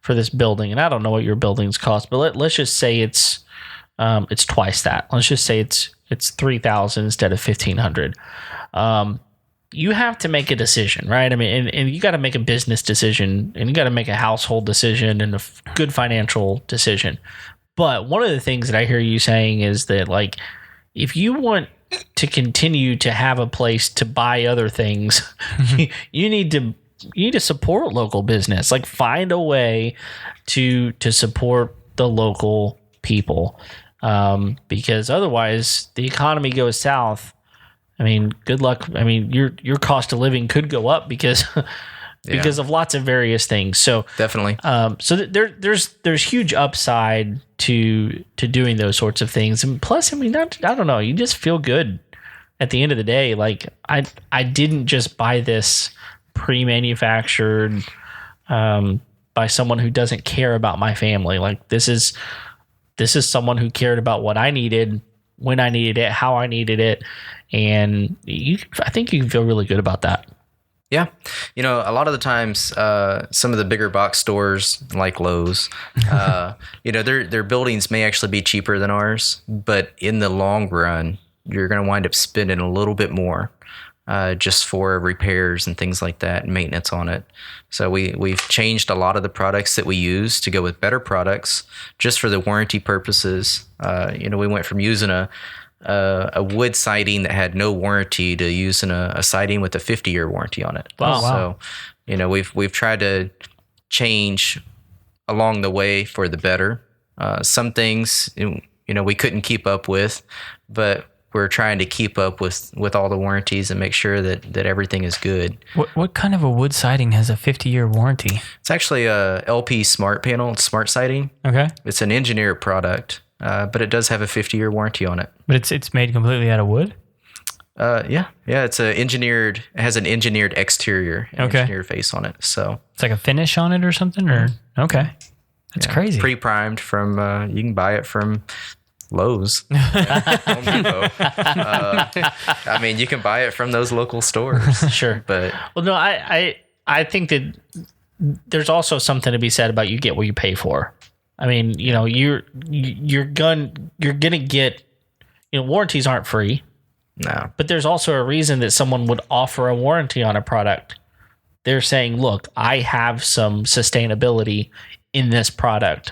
for this building, and I don't know what your buildings cost, but let's just say it's twice that. Let's just say it's $3,000 instead of $1,500. You have to make a decision, right? I mean, and you got to make a business decision, and you got to make a household decision and a good financial decision. But one of the things that I hear you saying is that, like, if you want to continue to have a place to buy other things, you need to support local business. Like, find a way to support the local people, because otherwise the economy goes south. I mean, good luck. I mean, your cost of living could go up because of lots of various things. So definitely. So there's huge upside to doing those sorts of things. And plus, I mean, I don't know, you just feel good at the end of the day. Like, I didn't just buy this pre-manufactured by someone who doesn't care about my family. Like, this is someone who cared about what I needed, when I needed it, how I needed it. And I think you can feel really good about that. Yeah. A lot of the times, some of the bigger box stores like Lowe's, their buildings may actually be cheaper than ours, but in the long run, you're going to wind up spending a little bit more just for repairs and things like that and maintenance on it. So we've changed a lot of the products that we use to go with better products just for the warranty purposes. We went from using a wood siding that had no warranty to using a siding with a 50-year warranty on it. Wow. So, we've tried to change along the way for the better. Some things, we couldn't keep up with, but we're trying to keep up with all the warranties and make sure that everything is good. What kind of a wood siding has a 50-year warranty? It's actually a LP Smart Panel. It's smart siding. Okay. It's an engineered product, but it does have a 50-year warranty on it. But it's made completely out of wood? Yeah. It's it has an engineered exterior, engineered face on it. So it's like a finish on it or something, or okay, that's crazy. Pre-primed from you can buy it from Lowe's, Home Depot. I mean, you can buy it from those local stores. Sure, but no, I think that there's also something to be said about you get what you pay for. I mean, you're gonna get, warranties aren't free. No. But there's also a reason that someone would offer a warranty on a product. They're saying, look, I have some sustainability in this product,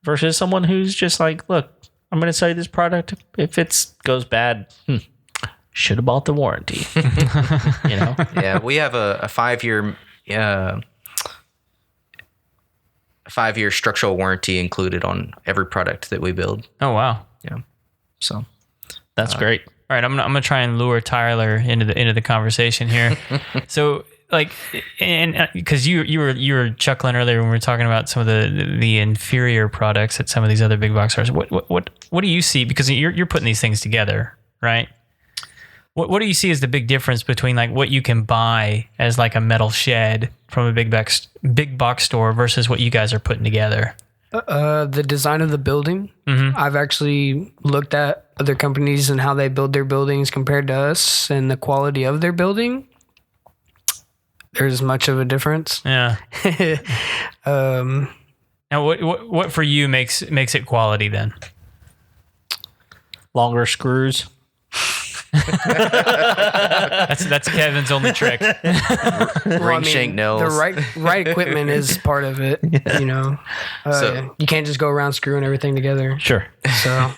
versus someone who's just like, look, I'm going to sell you this product. If it goes bad, should have bought the warranty. Yeah, we have a 5-year structural warranty included on every product that we build. Oh, wow. Yeah. So that's great. All right, I'm gonna try and lure Tyler into the conversation here. So, like, and because you were chuckling earlier when we were talking about some of the inferior products at some of these other big box stores. What do you see? Because you're putting these things together, right? What do you see as the big difference between, like, what you can buy as like a metal shed from a big box store versus what you guys are putting together? The design of the building. Mm-hmm. I've actually looked at other companies and how they build their buildings compared to us, and the quality of their building. There's much of a difference. Yeah. Now, what for you makes it quality then? Longer screws. That's Kevin's only trick. Ring shank nails. The right equipment is part of it. So- you can't just go around screwing everything together. Sure. So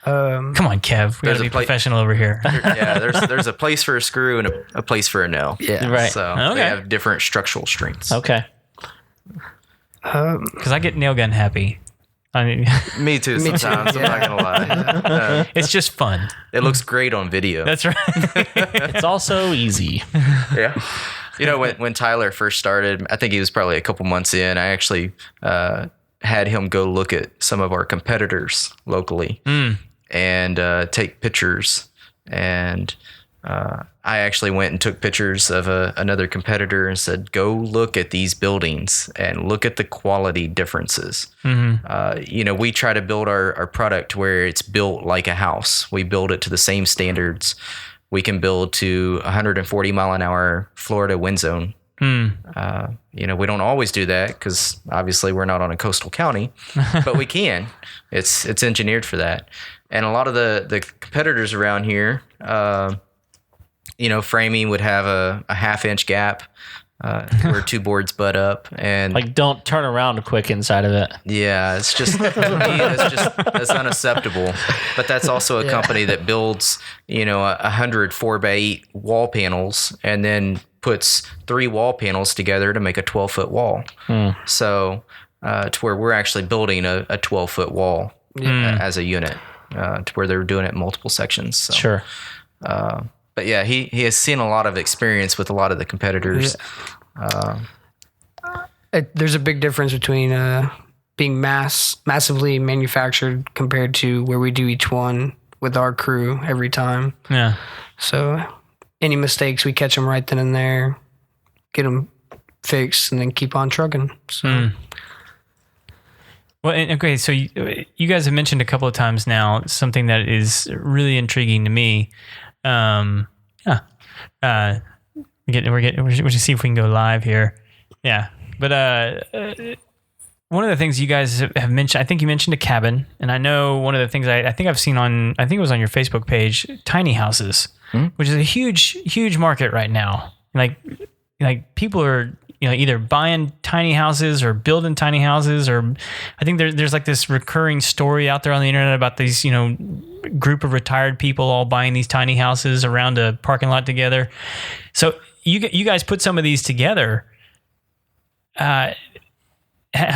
Come on, Kev. We gotta be professional over here. There's a place for a screw and a place for a nail. yeah, Right. So Okay. they have different structural strengths. Okay. Because I get nail gun happy. I mean, Me too sometimes, I'm not going to lie. it's just fun. It looks great on video. That's right. It's also easy. Yeah. When Tyler first started, I think he was probably a couple months in, I actually had him go look at some of our competitors locally and take pictures. And I actually went and took pictures of another competitor and said, go look at these buildings and look at the quality differences. We try to build our product where it's built like a house. We build it to the same standards. We can build to 140 mile an hour Florida wind zone. We don't always do that because obviously we're not on a coastal county, but we can. It's engineered for that. And a lot of the competitors around here, framing would have a half-inch gap where two boards butt up, and like don't turn around quick inside of it. Yeah, it's just for me, that's unacceptable. But that's also a company that builds 100 4x8 wall panels and then puts 3 wall panels together to make a 12-foot wall. So to where we're actually building a 12-foot wall as a unit, to where they're doing it in multiple sections. So. Sure. But yeah, he has seen a lot of experience with a lot of the competitors. There's a big difference between being massively manufactured compared to where we do each one with our crew every time. Yeah. So any mistakes, we catch them right then and there, get them fixed, and then keep on trucking. So. Well, okay, so you guys have mentioned a couple of times now something that is really intriguing to me. We'll just see if we can go live here. Yeah, but one of the things you guys have mentioned, I think you mentioned a cabin, and I know one of the things I think I've seen I think it was on your Facebook page, tiny houses, which is a huge market right now. Like people are either buying tiny houses or building tiny houses, or I think there's like this recurring story out there on the internet about these group of retired people all buying these tiny houses around a parking lot together. So you guys put some of these together. How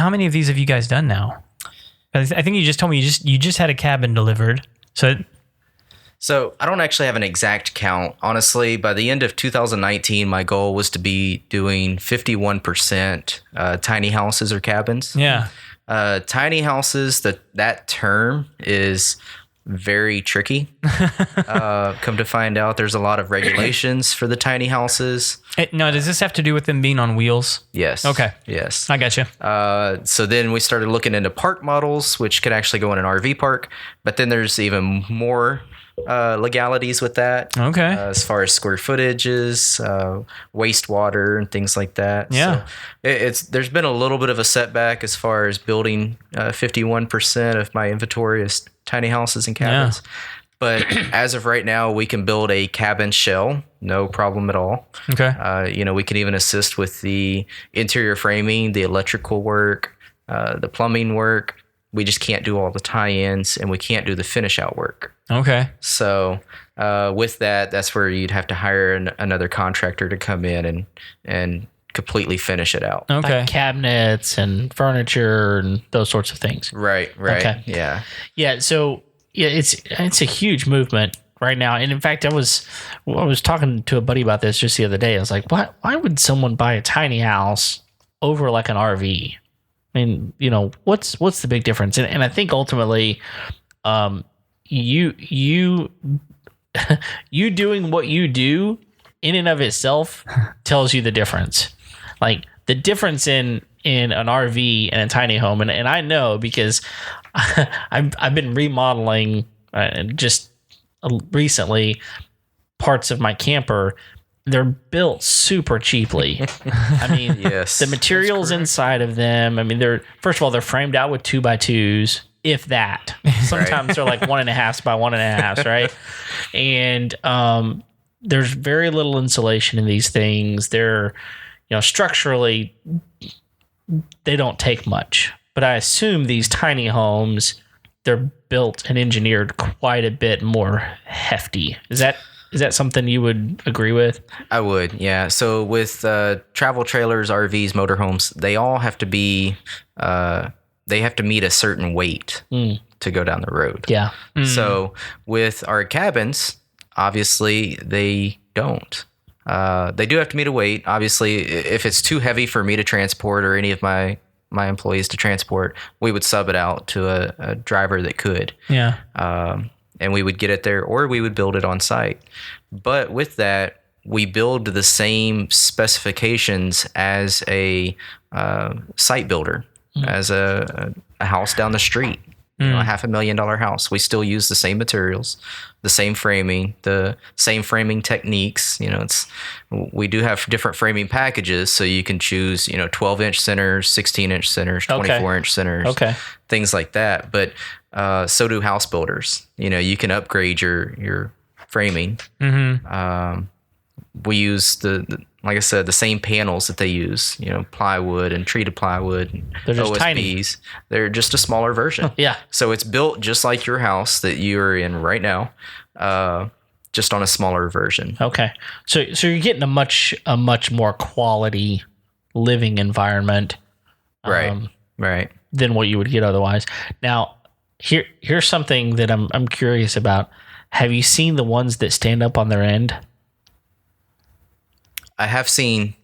many of these have you guys done now? I think you just told me you just had a cabin delivered. So I don't actually have an exact count. Honestly, by the end of 2019, my goal was to be doing 51% tiny houses or cabins. Yeah. Tiny houses, that term is very tricky. Come to find out, there's a lot of regulations for the tiny houses. Now, does this have to do with them being on wheels? Yes. Okay. Yes. I got you. So then we started looking into park models, which could actually go in an RV park. But then there's even more legalities with that. Okay. As far as square footages, wastewater, and things like that. Yeah. So there's been a little bit of a setback as far as building 51% of my inventory is tiny houses and cabins. Yeah. But as of right now, we can build a cabin shell, no problem at all. Okay. We can even assist with the interior framing, the electrical work, the plumbing work. We just can't do all the tie-ins, and we can't do the finish-out work. Okay. So with that, that's where you'd have to hire another contractor to come in and completely finish it out. Okay. Like cabinets and furniture and those sorts of things. Right. Okay. Yeah. Yeah. So yeah, it's a huge movement right now. And in fact, I was talking to a buddy about this just the other day. I was like, why would someone buy a tiny house over like an RV? I mean, what's the big difference? And I think ultimately, you doing what you do in and of itself tells you the difference. Like the difference in an RV and a tiny home, and I know because I've been remodeling just recently parts of my camper. They're built super cheaply. I mean, yes, the materials inside of them. I mean, first of all, they're framed out with 2x2s, if that. Sometimes they're like 1.5s by 1.5s, right? And there's very little insulation in these things. They're, structurally, they don't take much. But I assume these tiny homes, they're built and engineered quite a bit more hefty. Is that something you would agree with? I would, yeah. So with travel trailers, RVs, motorhomes, they all have to be, they have to meet a certain weight to go down the road. Yeah. So with our cabins, obviously they don't. They do have to meet a weight. Obviously, if it's too heavy for me to transport or any of my employees to transport, we would sub it out to a driver that could. Yeah. and we would get it there, or we would build it on site. But with that, we build the same specifications as a site builder, as a house down the street. You know, a $500,000 house. We still use the same materials, the same framing, the same framing techniques. You know, we do have different framing packages, so you can choose, 12-inch centers, 16-inch centers, 24-inch centers, things like that. But so do house builders. You know, you can upgrade your framing. We use like I said, the same panels that they use, plywood and treated plywood. And They're just OSBs. tiny. They're just a smaller version. Yeah. So it's built just like your house that you're in right now, just on a smaller version. Okay. So you're getting a much more quality living environment. Right. Than what you would get otherwise. Now, here's something that I'm curious about. Have you seen the ones that stand up on their end? I have seen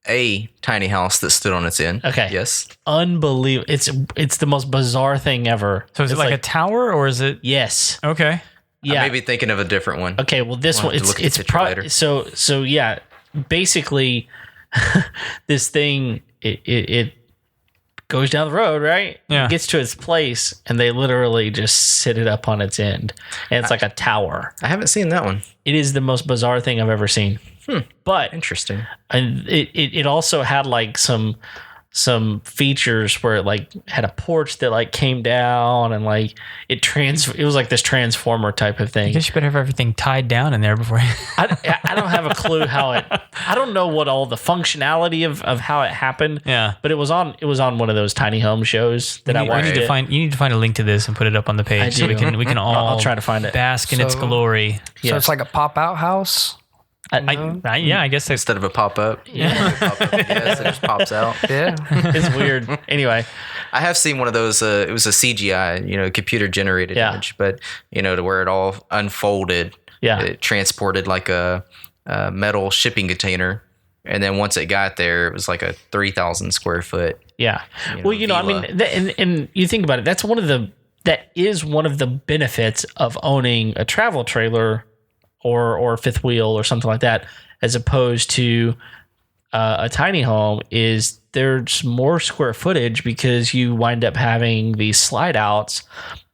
a tiny house that stood on its end. Okay. Yes. Unbelievable. It's the most bizarre thing ever. So is it like a tower or is it? Yes. Okay. Yeah. I may be thinking of a different one. Okay. Well, this one, it's later. So yeah, basically this thing, it goes down the road, right? Yeah. It gets to its place and they literally just sit it up on its end. And it's like a tower. I haven't seen that one. It is the most bizarre thing I've ever seen. But Interesting. and it also had like some features where it like had a porch that like came down and like it was like this transformer type of I thing. guess you better have everything tied down in there before. I don't have a clue how I don't know what all the functionality of how it happened. Yeah. But it was on one of those tiny home shows that I watched. You need to find a link to this and put it up on the page so we can all I'll try to find it. bask in its glory. So it's like a pop-out house? I guess that's Instead of a pop-up. Yeah. Yes, it just pops out. Yeah. It's weird. Anyway, I have seen one of those. It was a CGI, computer-generated image, but, to where it all unfolded. Yeah. It transported like a metal shipping container. And then once it got there, it was like a 3,000 square foot. yeah. Well, I mean, and you think about it, that is one of the benefits of owning a travel trailer or fifth wheel or something like that, as opposed to a tiny home, is there's more square footage because you wind up having these slide outs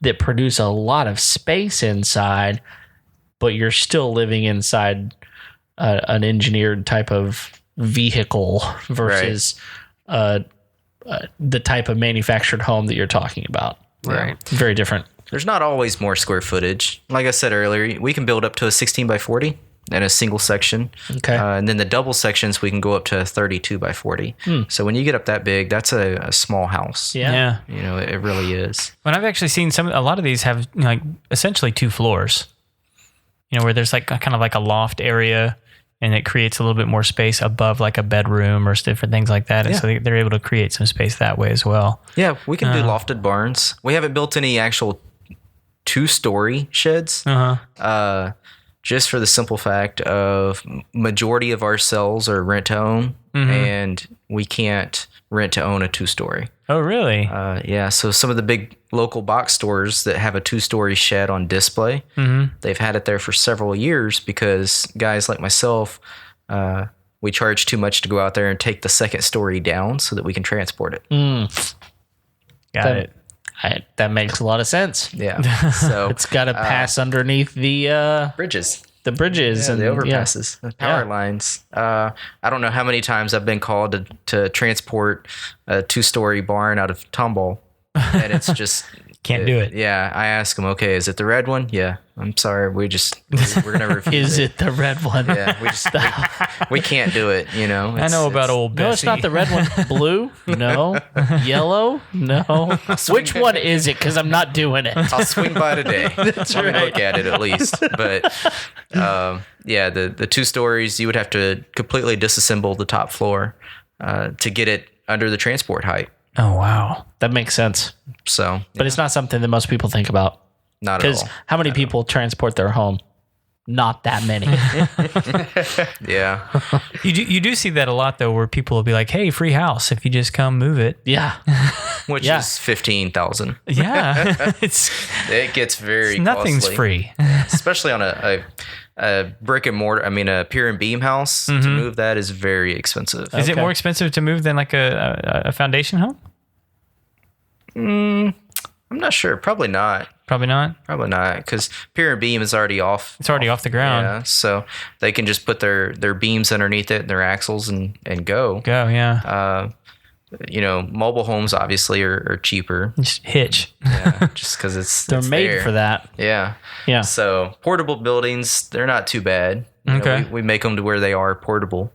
that produce a lot of space inside, but you're still living inside an engineered type of vehicle versus the type of manufactured home that you're talking about. Right. Very different. There's not always more square footage. Like I said earlier, we can build up to a 16 by 40 in a single section. Okay. And then the double sections, we can go up to a 32 by 40. So when you get up that big, that's a small house. Yeah. It really is. When I've actually seen a lot of these have like essentially 2 floors, where there's like kind of like a loft area and it creates a little bit more space above like a bedroom or different things like that. And so they're able to create some space that way as well. Yeah, we can do lofted barns. We haven't built any actual 2-story sheds. Just for the simple fact of majority of our cells are rent to own, and we can't rent to own a 2-story. Oh, really? Yeah. So some of the big local box stores that have a 2-story shed on display, they've had it there for several years because guys like myself, we charge too much to go out there and take the second story down so that we can transport it. Got it. That makes a lot of sense. Yeah. So It's got to pass underneath the bridges. The bridges and the overpasses, the power lines. I don't know how many times I've been called to transport a 2-story barn out of Tomball, and it's just Can't do it. Yeah, I ask them, okay, is it the red one? Yeah, I'm sorry, we're gonna refuse. Is it the red one? Yeah, we can't do it. I know about old Bessie. No, it's not the red one. Blue? No. Yellow? No. Which one is it? Because I'm not doing it. I'll swing by today. That's Let me right. look at it at least. But yeah, the 2 stories, you would have to completely disassemble the top floor to get it under the transport height. Oh, wow. That makes sense. So, But it's not something that most people think about. not at Because all. how many people transport their home? Not that many. Yeah. You do see that a lot, though, where people will be like, hey, free house if you just come move it. Yeah. which Yeah. is 15,000. Yeah, It gets very nothing's costly, free. especially on a brick and mortar. I mean, a pier and beam house. To move that is very expensive. Is it Okay. more expensive to move than like a foundation home? I'm not sure. Probably not. Probably not. Probably not, because pier and beam is already off. It's already off the ground. Yeah, so they can just put their beams underneath it, their axles, and go. Go, yeah. Mobile homes obviously are cheaper. Just hitch. Yeah, just because They're it's made there. for that. Yeah. Yeah. So portable buildings, they're not too bad. Okay. We make them to where they are portable.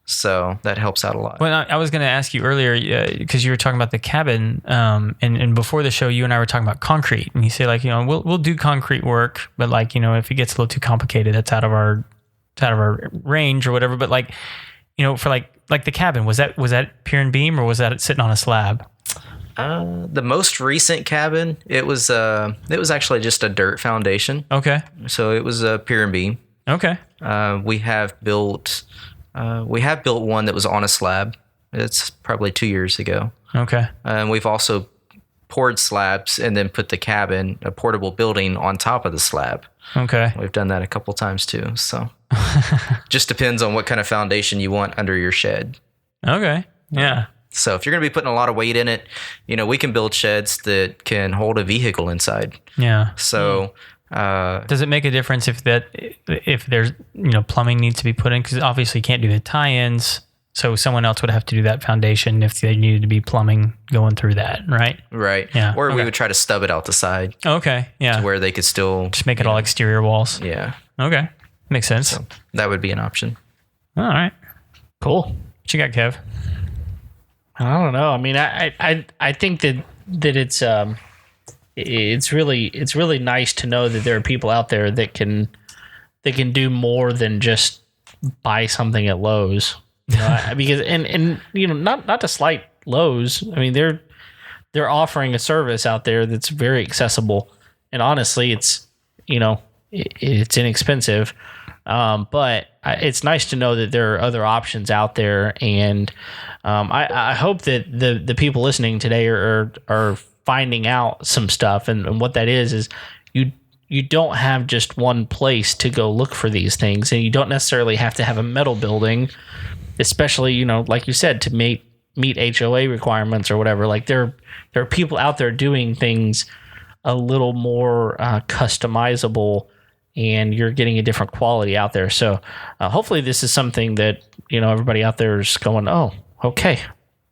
So that helps out a lot. Well, I was going to ask you earlier because you were talking about the cabin, and before the show, you and I were talking about concrete, and you say like, we'll do concrete work, but like, if it gets a little too complicated, that's out of our range or whatever. But like, for like the cabin, was that pier and beam or was that sitting on a slab? The most recent cabin, it was actually just a dirt foundation. Okay. So it was a pier and beam. Okay. We have built one that was on a slab. It's probably 2 years ago. Okay. And we've also poured slabs and then put the cabin, a portable building, on top of the slab. Okay. We've done that a couple times too. So just depends on what kind of foundation you want under your shed. Okay. Yeah. So if you're going to be putting a lot of weight in it, we can build sheds that can hold a vehicle inside. Yeah. So Does it make a difference if there's plumbing needs to be put in? Because obviously you can't do the tie-ins, so someone else would have to do that foundation if they needed to be plumbing going through that, right? right. Yeah, Or we okay. would try to stub it out the side Okay, yeah. where they could still Just make it all exterior walls. Yeah. Okay, makes sense. That would be an option. All right, Cool. what you got, Kev? I don't know. I mean, I think that it's really nice to know that there are people out there that can do more than just buy something at Lowe's. Because and not to slight Lowe's. I mean, they're offering a service out there that's very accessible, and honestly, it's it's inexpensive. But it's nice to know that there are other options out there, and I hope that the people listening today are finding out some stuff, and what that is you don't have just one place to go look for these things, and you don't necessarily have to have a metal building, especially like you said, to meet HOA requirements or whatever. Like there are people out there doing things a little more customizable, and you're getting a different quality out there. So hopefully this is something that everybody out there is going, oh, okay,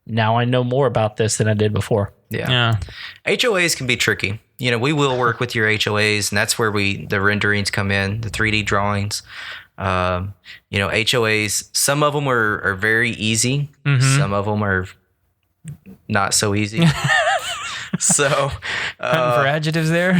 now I know more about this than I did before. Yeah. HOAs can be tricky. We will work with your HOAs, and that's where the renderings come in, the 3D drawings. HOAs, some of them are very easy. Mm-hmm. Some of them are not so easy. So Hunting for adjectives there.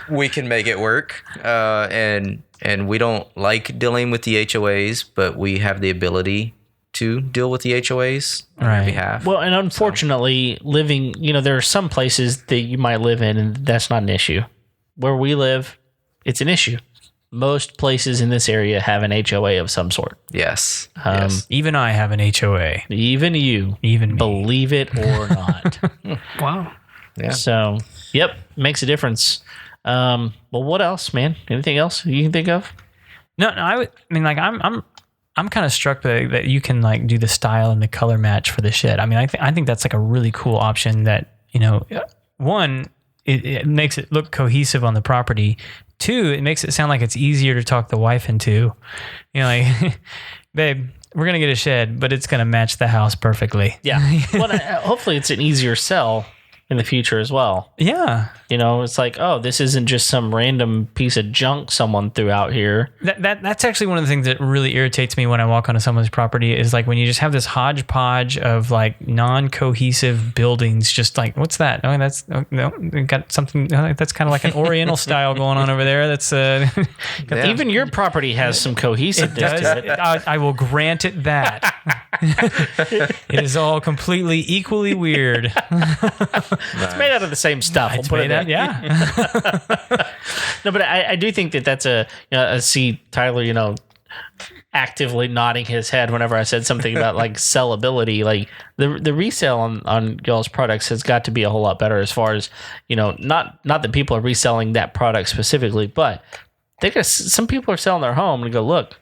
we can make it work. And we don't like dealing with the HOAs, but we have the ability to deal with the HOAs on Right. your behalf. Well, and unfortunately, living, there are some places that you might live in, and that's not an issue. Where we live, it's an issue. Most places in this area have an HOA of some sort. Yes. Even I have an HOA. Even you, Even me. believe it or not. Wow. Yeah. So, yep, makes a difference. Well, what else, man? Anything else you can think of? No, I mean, like I'm kind of struck that you can like do the style and the color match for the shed. I mean, I think that's like a really cool option that, one, it makes it look cohesive on the property. Two, it makes it sound like it's easier to talk the wife into. Like, babe, we're going to get a shed, but it's going to match the house perfectly. Yeah. Well, hopefully it's an easier sell in the future as well. Yeah. It's like, oh, this isn't just some random piece of junk someone threw out here. That's actually one of the things that really irritates me when I walk onto someone's property is like when you just have this hodgepodge of like non-cohesive buildings, just like, what's that? Oh, no, we got something that's kind of like an Oriental style going on over there. That's Yeah. Even your property has some cohesiveness to it. I will grant it that. It is all completely equally weird. It's made out of the same stuff. It's made out, yeah. No, but I do think that's see, Tyler, actively nodding his head whenever I said something about like sellability. Like the resale on y'all's products has got to be a whole lot better as far as, not that people are reselling that product specifically, but some people are selling their home and go, look,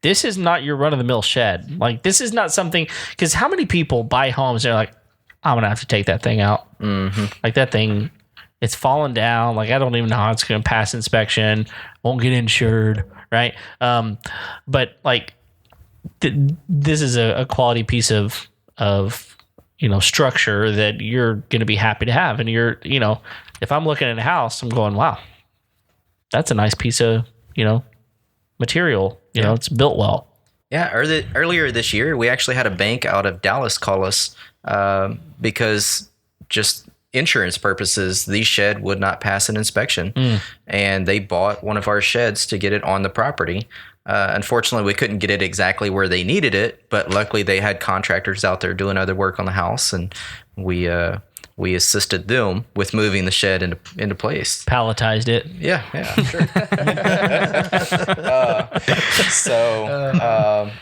this is not your run of the mill shed. Like this is not something, because how many people buy homes and they're like, I'm going to have to take that thing out. Mm-hmm. Like that thing, it's fallen down. Like I don't even know how it's going to pass inspection, won't get insured. Right. But like this is a quality piece of structure that you're going to be happy to have. And if I'm looking at a house, I'm going, wow, that's a nice piece of, material, it's built well. Yeah. Earlier this year, we actually had a bank out of Dallas call us because just insurance purposes, the shed would not pass an inspection. And they bought one of our sheds to get it on the property. Unfortunately, we couldn't get it exactly where they needed it, but luckily they had contractors out there doing other work on the house, and we assisted them with moving the shed into place. Palletized it. Yeah, sure.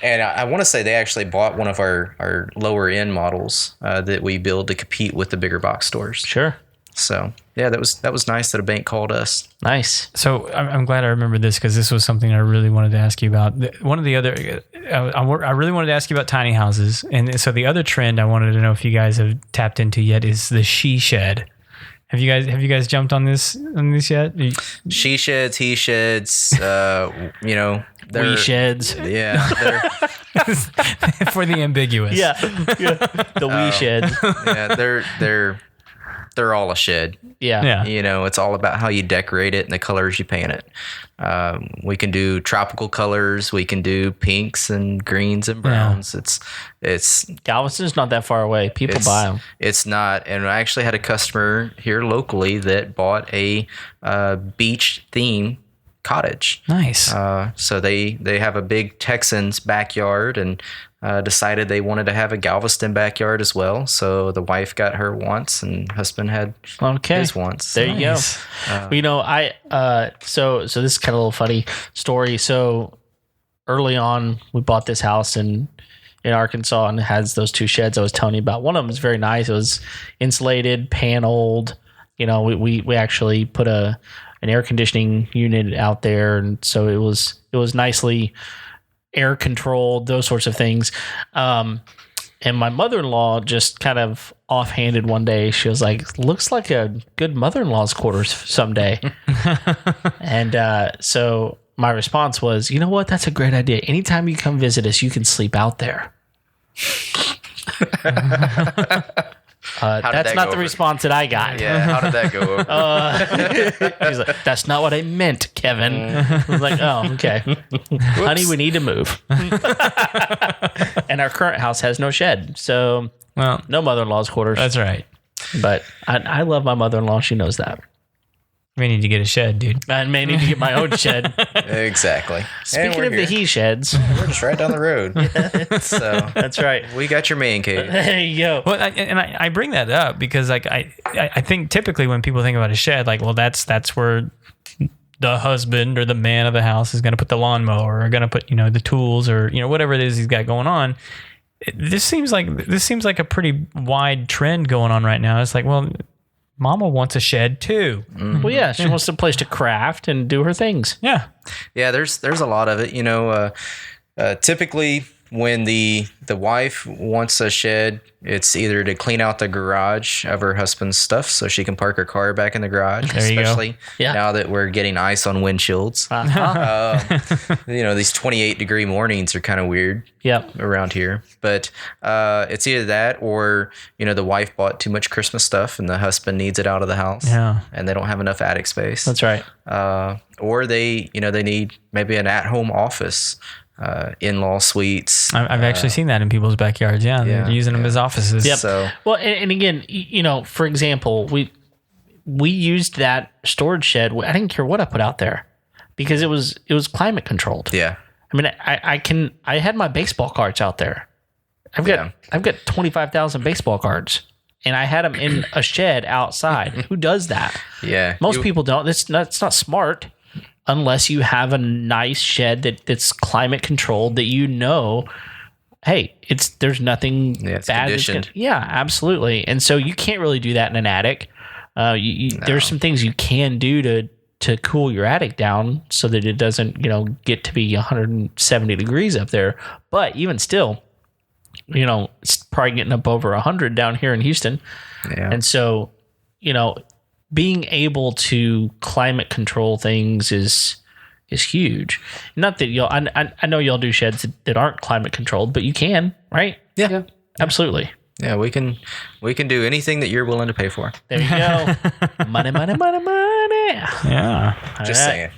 And I want to say they actually bought one of our lower end models that we build to compete with the bigger box stores. Sure. So yeah, that was nice that a bank called us. Nice. So I'm glad I remembered this because this was something I really wanted to ask you about. One of the other, I really wanted to ask you about tiny houses, and so the other trend I wanted to know if you guys have tapped into yet is the she shed. Have you guys jumped on this yet? She sheds, he sheds, we sheds. Yeah, for the ambiguous. Yeah. The we shed. Yeah, they're all a shed. Yeah. It's all about how you decorate it and the colors you paint it. We can do tropical colors. We can do pinks and greens and browns. Yeah. It's Galveston's not that far away. People buy them. It's not. And I actually had a customer here locally that bought a beach theme cottage. Nice. So they have a big Texans backyard and decided they wanted to have a Galveston backyard as well. So the wife got her wants and husband had his wants. There you go. So this is kind of a little funny story. So early on, we bought this house in Arkansas, and it has those two sheds I was telling you about. One of them is very nice. It was insulated, paneled. We actually put an air conditioning unit out there, and so it was nicely air controlled, those sorts of things. And my mother-in-law just kind of offhanded one day, she was like, looks like a good mother-in-law's quarters someday. And so my response was, you know what? That's a great idea. Anytime you come visit us, you can sleep out there. That's not the response that I got. Yeah, how did that go over? He's like, that's not what I meant, Kevin. I was like, oh, okay. Honey, we need to move. And our current house has no shed. So, no mother-in-law's quarters. That's right. But I love my mother-in-law. She knows that. We need to get a shed, dude. I may need to get my own shed. Exactly. Speaking of the he sheds. We're just right down the road. So that's right. We got your man cave. There you go. Well, I bring that up because I think typically when people think about a shed, like, well, that's where the husband or the man of the house is going to put the lawnmower or going to put, the tools or, whatever it is he's got going on. This seems like a pretty wide trend going on right now. It's like, well, Mama wants a shed too. Mm-hmm. Well, yeah, she wants a place to craft and do her things. Yeah. Yeah, there's a lot of it. Typically when the wife wants a shed, it's either to clean out the garage of her husband's stuff so she can park her car back in the garage, especially now that we're getting ice on windshields. These 28-degree mornings are kind of weird around here. But it's either that or, the wife bought too much Christmas stuff and the husband needs it out of the house. Yeah. And they don't have enough attic space. That's right. Or they need maybe an at-home office. In-law suites. I've actually seen that in people's backyards. Yeah, they're using them as offices. Yep. So, well, and again, for example, we used that storage shed. I didn't care what I put out there because it was climate controlled. Yeah. I mean, I had my baseball cards out there. I've got 25,000 baseball cards, and I had them in a shed outside. Who does that? Yeah. Most people don't. That's not smart. unless you have a nice shed that's climate controlled, that hey, there's nothing it's bad. conditioned. Yeah, absolutely. And so you can't really do that in an attic. There's some things you can do to cool your attic down so that it doesn't, get to be 170 degrees up there. But even still, it's probably getting up over 100 down here in Houston. Yeah. And so, being able to climate control things is huge. Not that I know y'all do sheds that aren't climate controlled, but you can, right? Yeah. Absolutely. Yeah, we can do anything that you're willing to pay for. There you go. Money. Yeah. Just saying.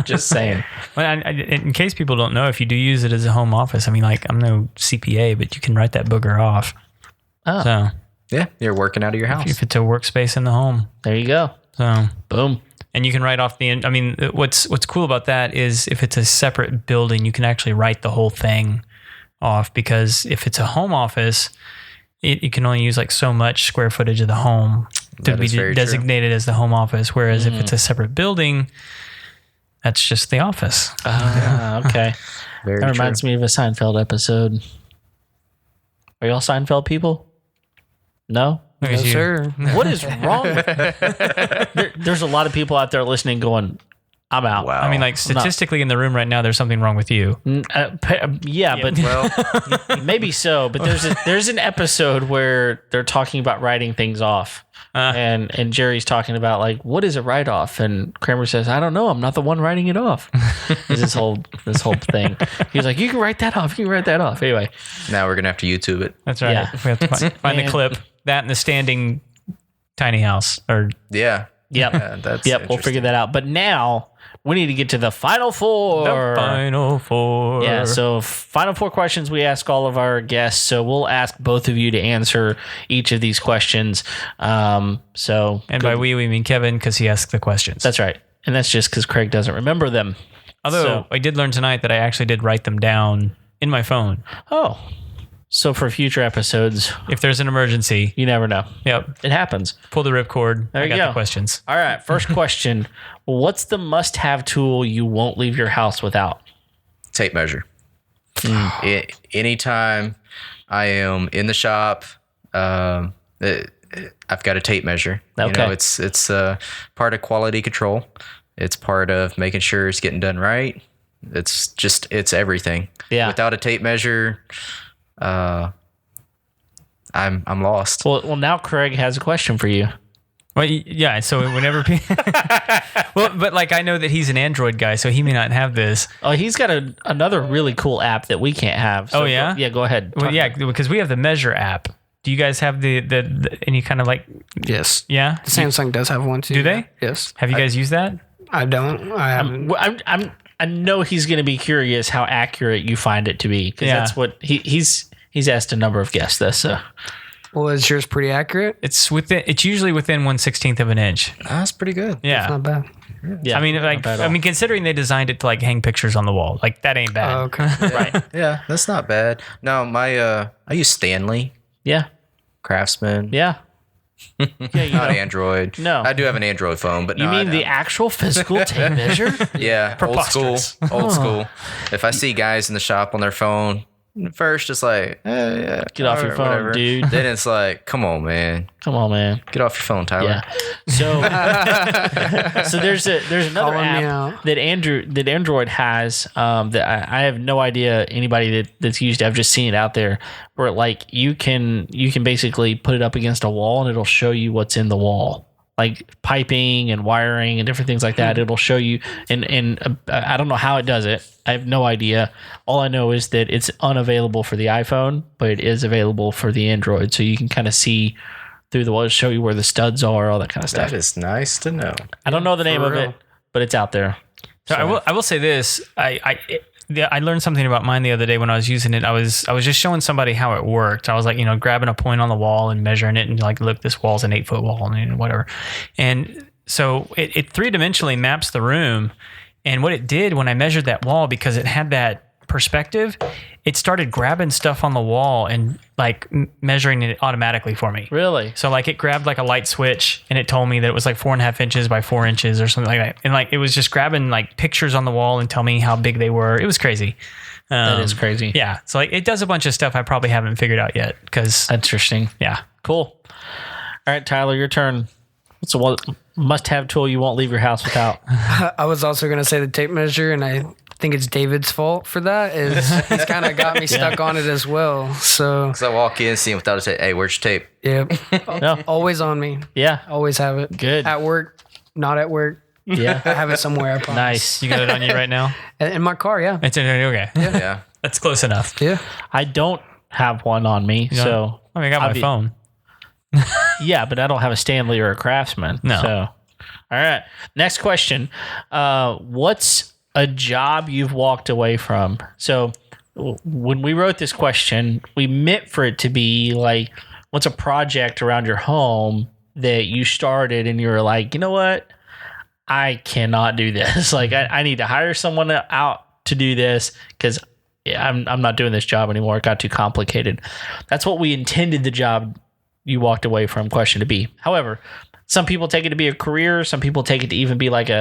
Just saying. Well, in case people don't know, if you do use it as a home office, I mean, like, I'm no CPA, but you can write that booger off. Oh. So Yeah, you're working out of your house. if it's a workspace in the home. There you go. So Boom. and you can write off I mean, what's cool about that is if it's a separate building, you can actually write the whole thing off, because if it's a home office, you can only use like so much square footage of the home to be designated as the home office. Whereas if it's a separate building, that's just the office. Okay. Very That reminds me of a Seinfeld episode. Are y'all Seinfeld people? No? Look No, at you. sir. What is wrong with there's a lot of people out there listening going, I'm out. Wow. I mean, like, statistically in the room right now, there's something wrong with you. Yeah, but Well, maybe so. But there's an episode where they're talking about writing things off. And Jerry's talking about, like, what is a write-off? And Kramer says, I don't know. I'm not the one writing it off. this whole thing. He's like, you can write that off. You can write that off. Anyway. now we're going to have to YouTube it. That's right. Yeah. We have to find the Man. clip. That and the standing tiny house. Or Yeah. Yep. Yeah, that's Yep. We'll figure that out. But now we need to get to the final four. the final four. Yeah, so final four questions we ask all of our guests. So we'll ask both of you to answer each of these questions. And by we mean Kevin, because he asked the questions. That's right. And that's just because Craig doesn't remember them. Although I did learn tonight that I actually did write them down in my phone. So for future episodes, If there's an emergency, you never know. yep, It happens. pull the ripcord. There I you got go. the questions. All right, first question. What's the must-have tool you won't leave your house without? Tape measure. Anytime I am in the shop, I've got a tape measure. Okay. It's part of quality control. It's part of making sure it's getting done right. It's everything. Yeah. Without a tape measure, I'm lost. Well, now Craig has a question for you. Well, yeah. So whenever people, but like, I know that he's an Android guy, so he may not have this. Oh, he's got another really cool app that we can't have. So Oh, yeah? Yeah, go ahead. Well, yeah, because we have the Measure app. Do you guys have the any kind of like? Yes. Yeah. Samsung does have one too. Do they? Yes. Have you guys used that? I don't. I haven't. Well, I know he's going to be curious how accurate you find it to be, because that's what he's asked a number of guests this. So. Well, is yours pretty accurate? It's usually within 1/16 of an inch. That's pretty good. Yeah. Not bad. Yeah, I mean, not like, bad at all. considering they designed it to like hang pictures on the wall, like that ain't bad. Oh, okay. right? Yeah, that's not bad. No, I use Stanley Yeah, Craftsman. yeah. Yeah, you Not know. Android. No. I do have an Android phone, but You no, mean I the actual physical tape measure? Yeah, old school. Preposterous. Old school. If I see guys in the shop on their phone, first it's like, yeah, Get off your phone, dude. Then it's like, come on, man, Come on, man. get off your phone, Tyler. Yeah. So there's another Calling me app out. that Android has that I have no idea anybody that's used it. I've just seen it out there, where like you can basically put it up against a wall and it'll show you what's in the wall, like piping and wiring and different things like that. It'll show you, and I don't know how it does it. I have no idea. All I know is that it's unavailable for the iPhone, but it is available for the Android, so you can kind of see through the wall, show you where the studs are, all that kind of stuff. That is nice to know. I don't know the name of real. it, but it's out there. So I will say this. I learned something about mine the other day when I was using it. I was just showing somebody how it worked. I was like, grabbing a point on the wall and measuring it, and like, look, this wall's an 8-foot wall and whatever. And so it 3-dimensionally maps the room. And what it did when I measured that wall, because it had that perspective, it started grabbing stuff on the wall and like measuring it automatically for me. Really? So like it grabbed like a light switch and it told me that it was like 4.5 inches by 4 inches or something like that. And like it was just grabbing like pictures on the wall and tell me how big they were. It was crazy. That is crazy. Yeah. So like it does a bunch of stuff I probably haven't figured out yet because Interesting. yeah. Cool. All right, Tyler, your turn. What's a must-have tool you won't leave your house without? I was also going to say the tape measure, and I think it's David's fault for that. He's kind of got me stuck on it as well. So, Because I walk in, see him without a tape. Hey, where's your tape? yeah, No. always on me. Yeah. Always have it. Good. At work, not at work. Yeah. I have it somewhere, I promise. Nice. You got it on you right now? In my car, yeah. It's okay. Yeah. That's close enough. Yeah. I don't have one on me, so I mean, I got my phone. yeah, but I don't have a Stanley or a Craftsman. No. So, all right. Next question. What's a job you've walked away from? So, when we wrote this question, we meant for it to be like, what's a project around your home that you started and you were like, you know what? I cannot do this. Like, I need to hire someone out to do this because I'm not doing this job anymore. It got too complicated. That's what we intended the job you walked away from question to be. However, some people take it to be a career. Some people take it to even be like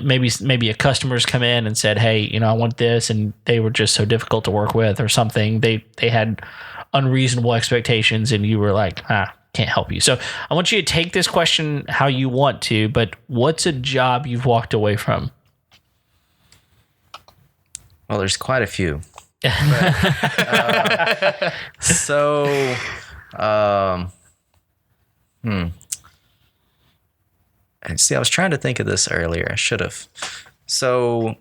maybe a customer's come in and said, hey, I want this, and they were just so difficult to work with or something. They had unreasonable expectations, and you were like, can't help you. So I want you to take this question how you want to, but what's a job you've walked away from? Well, there's quite a few. So, and see, I was trying to think of this earlier. I should have. So,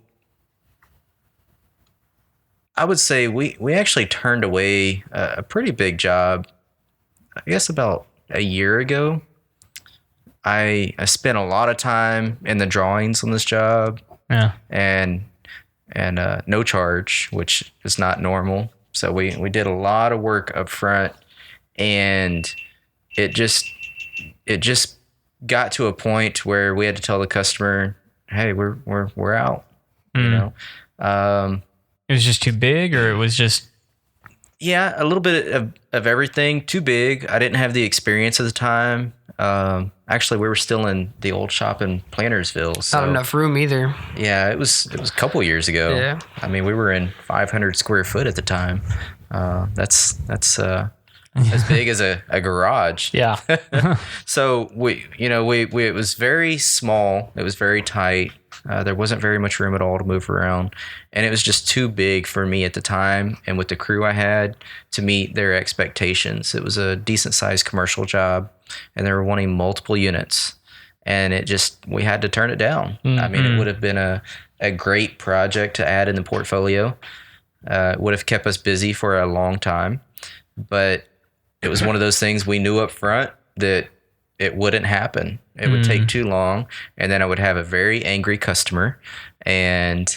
I would say we actually turned away a pretty big job, I guess about a year ago. I spent a lot of time in the drawings on this job. Yeah. And no charge, which is not normal. So we did a lot of work up front, and it just got to a point where we had to tell the customer, hey, we're out. It was just too big, or it was just yeah, a little bit of everything. Too big. I didn't have the experience at the time. Actually, we were still in the old shop in Plantersville. So, Not enough room either. Yeah, it was a couple years ago. Yeah. I mean, we were in 500 square foot at the time. That's as big as a garage. Yeah. So we it was very small. It was very tight. There wasn't very much room at all to move around, and it was just too big for me at the time. And with the crew I had to meet their expectations, it was a decent sized commercial job, and they were wanting multiple units, and we had to turn it down. I mean, it would have been a great project to add in the portfolio. It would have kept us busy for a long time, but it was one of those things we knew up front that it wouldn't happen. It would take too long, and then I would have a very angry customer, and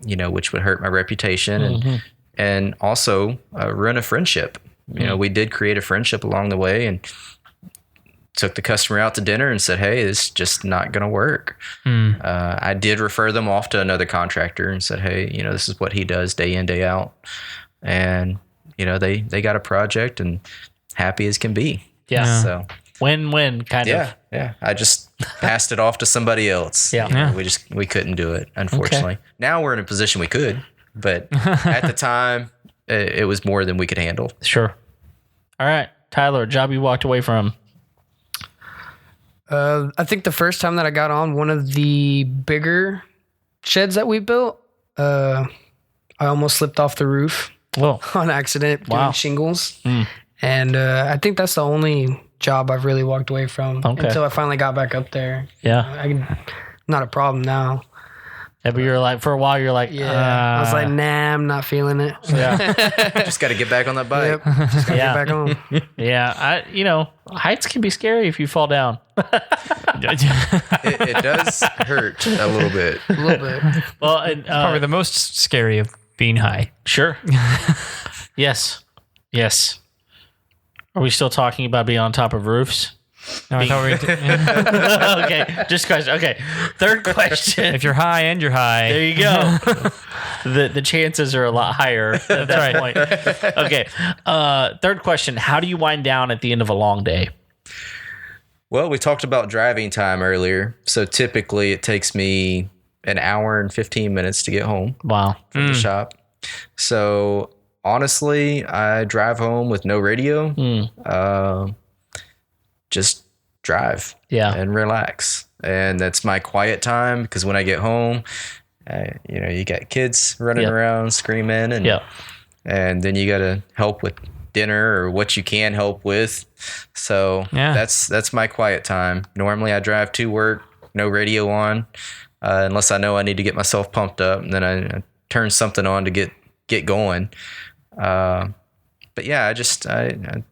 which would hurt my reputation and also ruin a friendship. We did create a friendship along the way, and took the customer out to dinner and said, hey, this is just not going to work. I did refer them off to another contractor and said, hey, this is what he does day in, day out. And, they got a project and happy as can be. Yeah. So Win-win kind of. Yeah. I just passed it off to somebody else. Yeah. We couldn't do it, unfortunately. Okay. Now we're in a position we could, but at the time it was more than we could handle. Sure. All right, Tyler, job you walked away from. I think the first time that I got on one of the bigger sheds that we built, I almost slipped off the roof on accident doing shingles. And I think that's the only job I've really walked away from until I finally got back up there. Yeah. Not a problem now. Yeah, but you're like, for a while, you're like, I was like, nah, I'm not feeling it. Yeah. Just got to get back on that bike. Yep. Just gotta get back on. Yeah. Heights can be scary if you fall down. It does hurt a little bit. A little bit. Well, and, probably the most scary of being high. Sure. Yes. Are we still talking about being on top of roofs? No, I thought we were Okay, just question. Okay, third question. if you're high and you're high. There you go. The chances are a lot higher at that point. Okay, third question. How do you wind down at the end of a long day? Well, we talked about driving time earlier. So typically it takes me an hour and 15 minutes to get home Wow. from the shop. So honestly, I drive home with no radio. Just drive and relax. And that's my quiet time because when I get home, you got kids running around screaming and then you got to help with dinner or what you can help with. So that's my quiet time. Normally I drive to work, no radio on, unless I know I need to get myself pumped up, and then I turn something on to get going. But yeah, I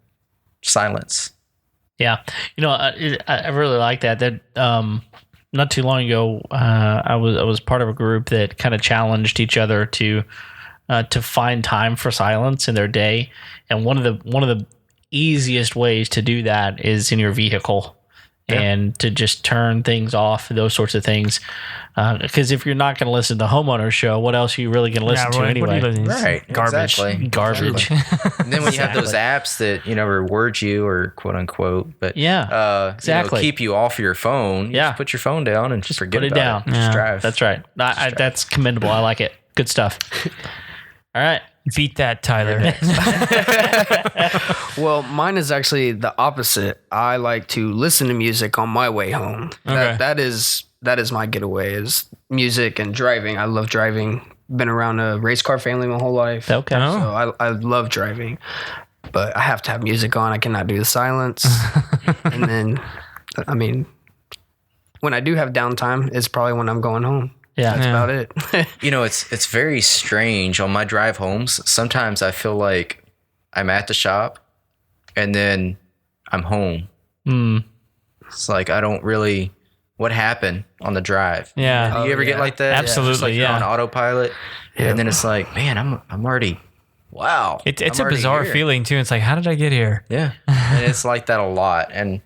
silence. Yeah, I really like that. That not too long ago, I was part of a group that kind of challenged each other to find time for silence in their day, and one of the easiest ways to do that is in your vehicle. And to just turn things off, those sorts of things. Because if you're not going to listen to the homeowner show, what else are you really going to listen to anyway? Right. Garbage. Exactly. Garbage. And then when you have those apps that, reward you or quote unquote, but keep you off your phone. You just put your phone down and just forget put it about down. it. Just drive. That's right. That's commendable. I like it. Good stuff. All right. Beat that, Tyler. Well, mine is actually the opposite. I like to listen to music on my way home. Okay. That is my getaway, is music and driving. I love driving. Been around a race car family my whole life. Okay. So I love driving. But I have to have music on. I cannot do the silence. And then, when I do have downtime, it's probably when I'm going home. Yeah. That's about it. It's very strange on my drive homes. Sometimes I feel like I'm at the shop and then I'm home. It's like I don't really. What happened on the drive? Yeah. Do you ever get like that? Absolutely. You're on autopilot, and then it's like, man, I'm already. Wow. It's a bizarre feeling too. It's like, how did I get here? Yeah. And it's like that a lot, and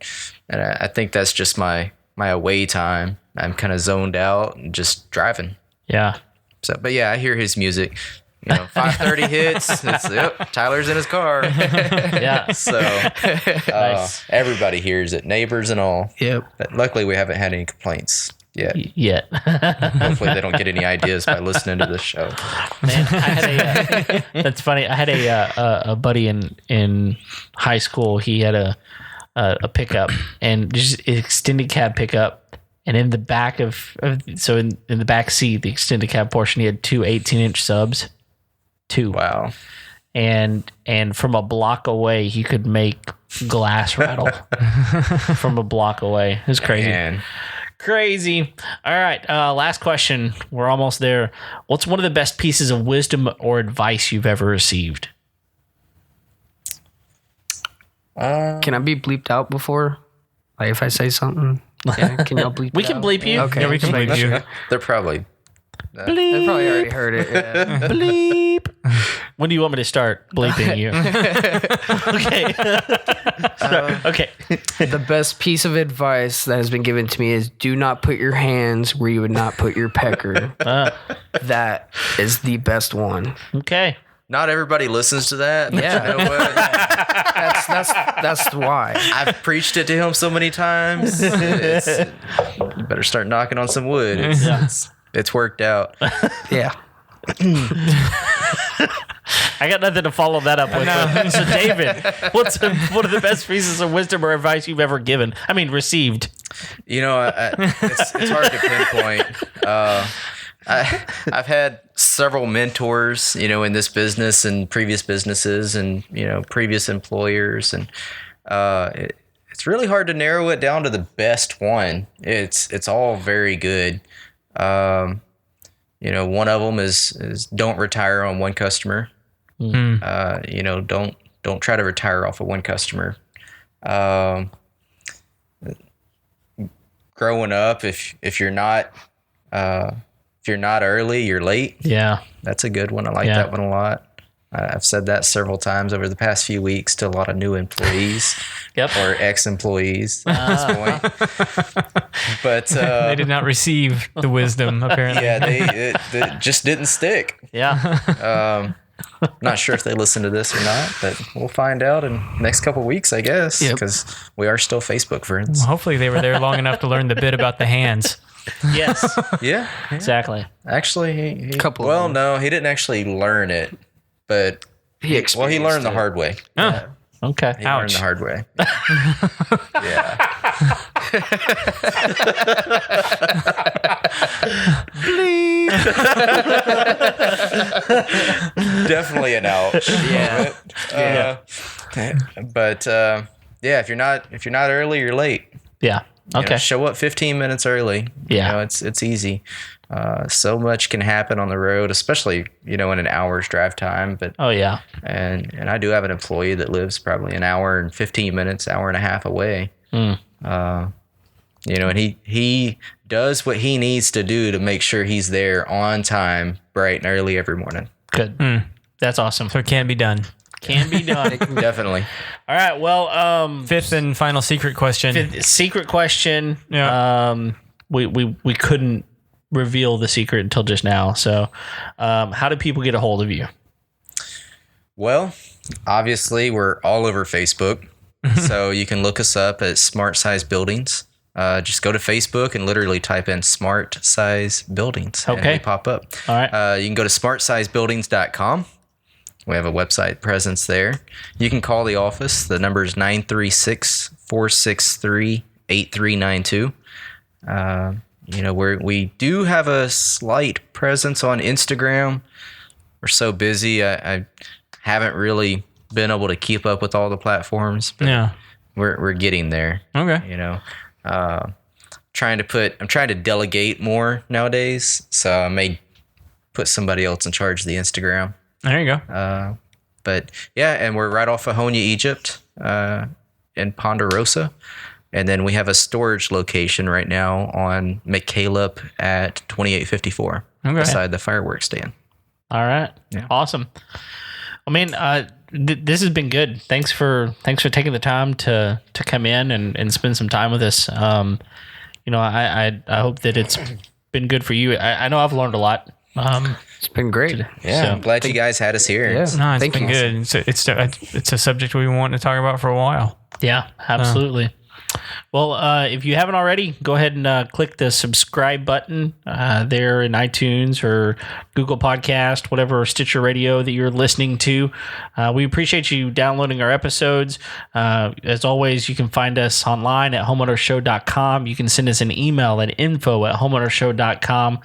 I think that's just my away time. I'm kind of zoned out and just driving. Yeah. So, but yeah, I hear his music. 5:30 hits. It's Tyler's in his car. Yeah. So Nice. everybody hears it, neighbors and all. Yep. But luckily, we haven't had any complaints yet. Hopefully, they don't get any ideas by listening to this show. Man, I had that's funny. I had a buddy in high school. He had a pickup and just an extended cab pickup. And in the back in the back seat, the extended cab portion, he had two 18-inch subs. Two. Wow. And from a block away, he could make glass rattle from a block away. It was crazy. Man. Crazy. All right. Last question. We're almost there. What's one of the best pieces of wisdom or advice you've ever received? Can I be bleeped out before? Like if I say something? Yeah, can y'all bleep We it can out? bleep you. Okay. Yeah, we can bleep you. They're probably. They probably already heard it. Yeah. Bleep. When do you want me to start bleeping you? Okay. Okay. The best piece of advice that has been given to me is do not put your hands where you would not put your pecker. That is the best one. Okay. Not everybody listens to that. But Yeah. You know what? That's why. I've preached it to him so many times. You better start knocking on some wood. It's worked out. Yeah. I got nothing to follow that up with. So, David, what's one of the best pieces of wisdom or advice you've ever given? I mean, received. It's hard to pinpoint. I've had several mentors, in this business and previous businesses and, previous employers. And it's really hard to narrow it down to the best one. It's all very good. One of them is don't retire on one customer. Don't try to retire off of one customer. Growing up, if you're not early, you're late. Yeah. That's a good one. I like that one a lot. I've said that several times over the past few weeks to a lot of new employees or ex-employees at this point. But they did not receive the wisdom, apparently. Yeah, it just didn't stick. Yeah. Not sure if they listen to this or not, but we'll find out in the next couple of weeks, I guess, because we are still Facebook friends. Well, hopefully they were there long enough to learn the bit about the hands. Yes. Yeah. Exactly. Actually, he no, he didn't actually learn it, but he learned the hard way. Oh. Yeah. Okay. He learned the hard way. Yeah. Bleep. Definitely an ouch. Yeah. But if you're not early, you're late. Yeah. Okay. Show up 15 minutes early. Yeah. It's easy. So much can happen on the road, especially in an hour's drive time. But and I do have an employee that lives probably an hour and 15 minutes, hour and a half away. And he does what he needs to do to make sure he's there on time, bright and early every morning. Good. That's awesome. So it can be done. Can be done. Definitely. All right. Well, fifth and final secret question. Secret question. Yeah. We couldn't reveal the secret until just now. So, how do people get a hold of you? Well, obviously we're all over Facebook, so you can look us up at Smart Size Buildings. Just go to Facebook and literally type in Smart Size Buildings. Okay. And we pop up. All right. You can go to smartsizebuildings.com. We have a website presence there. You can call the office. The number is 936-463-8392. We do have a slight presence on Instagram. We're so busy. I haven't really been able to keep up with all the platforms. But we're getting there. Okay. I'm trying to delegate more nowadays. So I may put somebody else in charge of the Instagram. There you go. And we're right off of Honia, Egypt, in Ponderosa. And then we have a storage location right now on McCaleb at 2854 beside the fireworks stand. All right. Yeah. Awesome. I mean, this has been good. Thanks for taking the time to come in and spend some time with us. I hope that it's been good for you. I know I've learned a lot. It's been great. I'm glad you guys had us here. Yeah. No, it's been good. It's a subject we've been wanting to talk about for a while. Yeah, absolutely. Well, if you haven't already, go ahead and click the subscribe button there in iTunes or Google Podcast, whatever Stitcher Radio that you're listening to. We appreciate you downloading our episodes. As always, you can find us online at homeownershow.com. You can send us an email at info@homeownershow.com.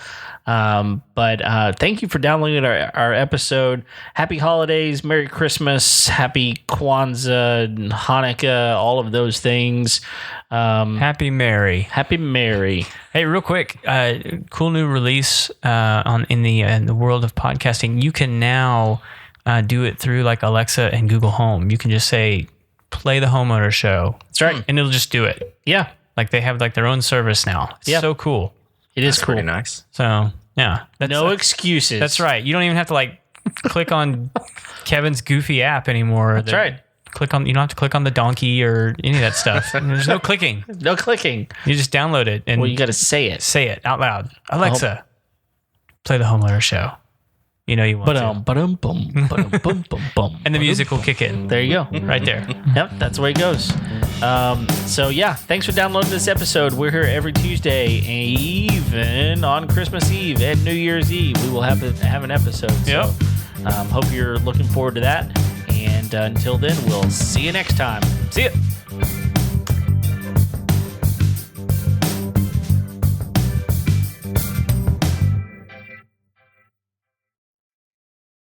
But thank you for downloading our episode. Happy holidays, Merry Christmas, Happy Kwanzaa, Hanukkah, all of those things. Happy Merry. Hey, real quick, cool new release in the world of podcasting. You can now do it through like Alexa and Google Home. You can just say, play the Homeowner Show. That's right. And it'll just do it. Yeah. Like they have like their own service now. It's so cool. It is cool. Pretty nice. So, yeah. No excuses. That's right. You don't even have to like click on Kevin's goofy app anymore. That's right. You don't have to click on the donkey or any of that stuff. There's no clicking. No clicking. You just download it. And you got to say it. Say it out loud. Alexa, play the Homeowner Show. You know you want to. And the music will kick in. There you go. Right there. Yep, that's the way it goes. Thanks for downloading this episode. We're here every Tuesday, even on Christmas Eve and New Year's Eve. We will have an episode. Yep. So, hope you're looking forward to that. And until then, we'll see you next time. See ya.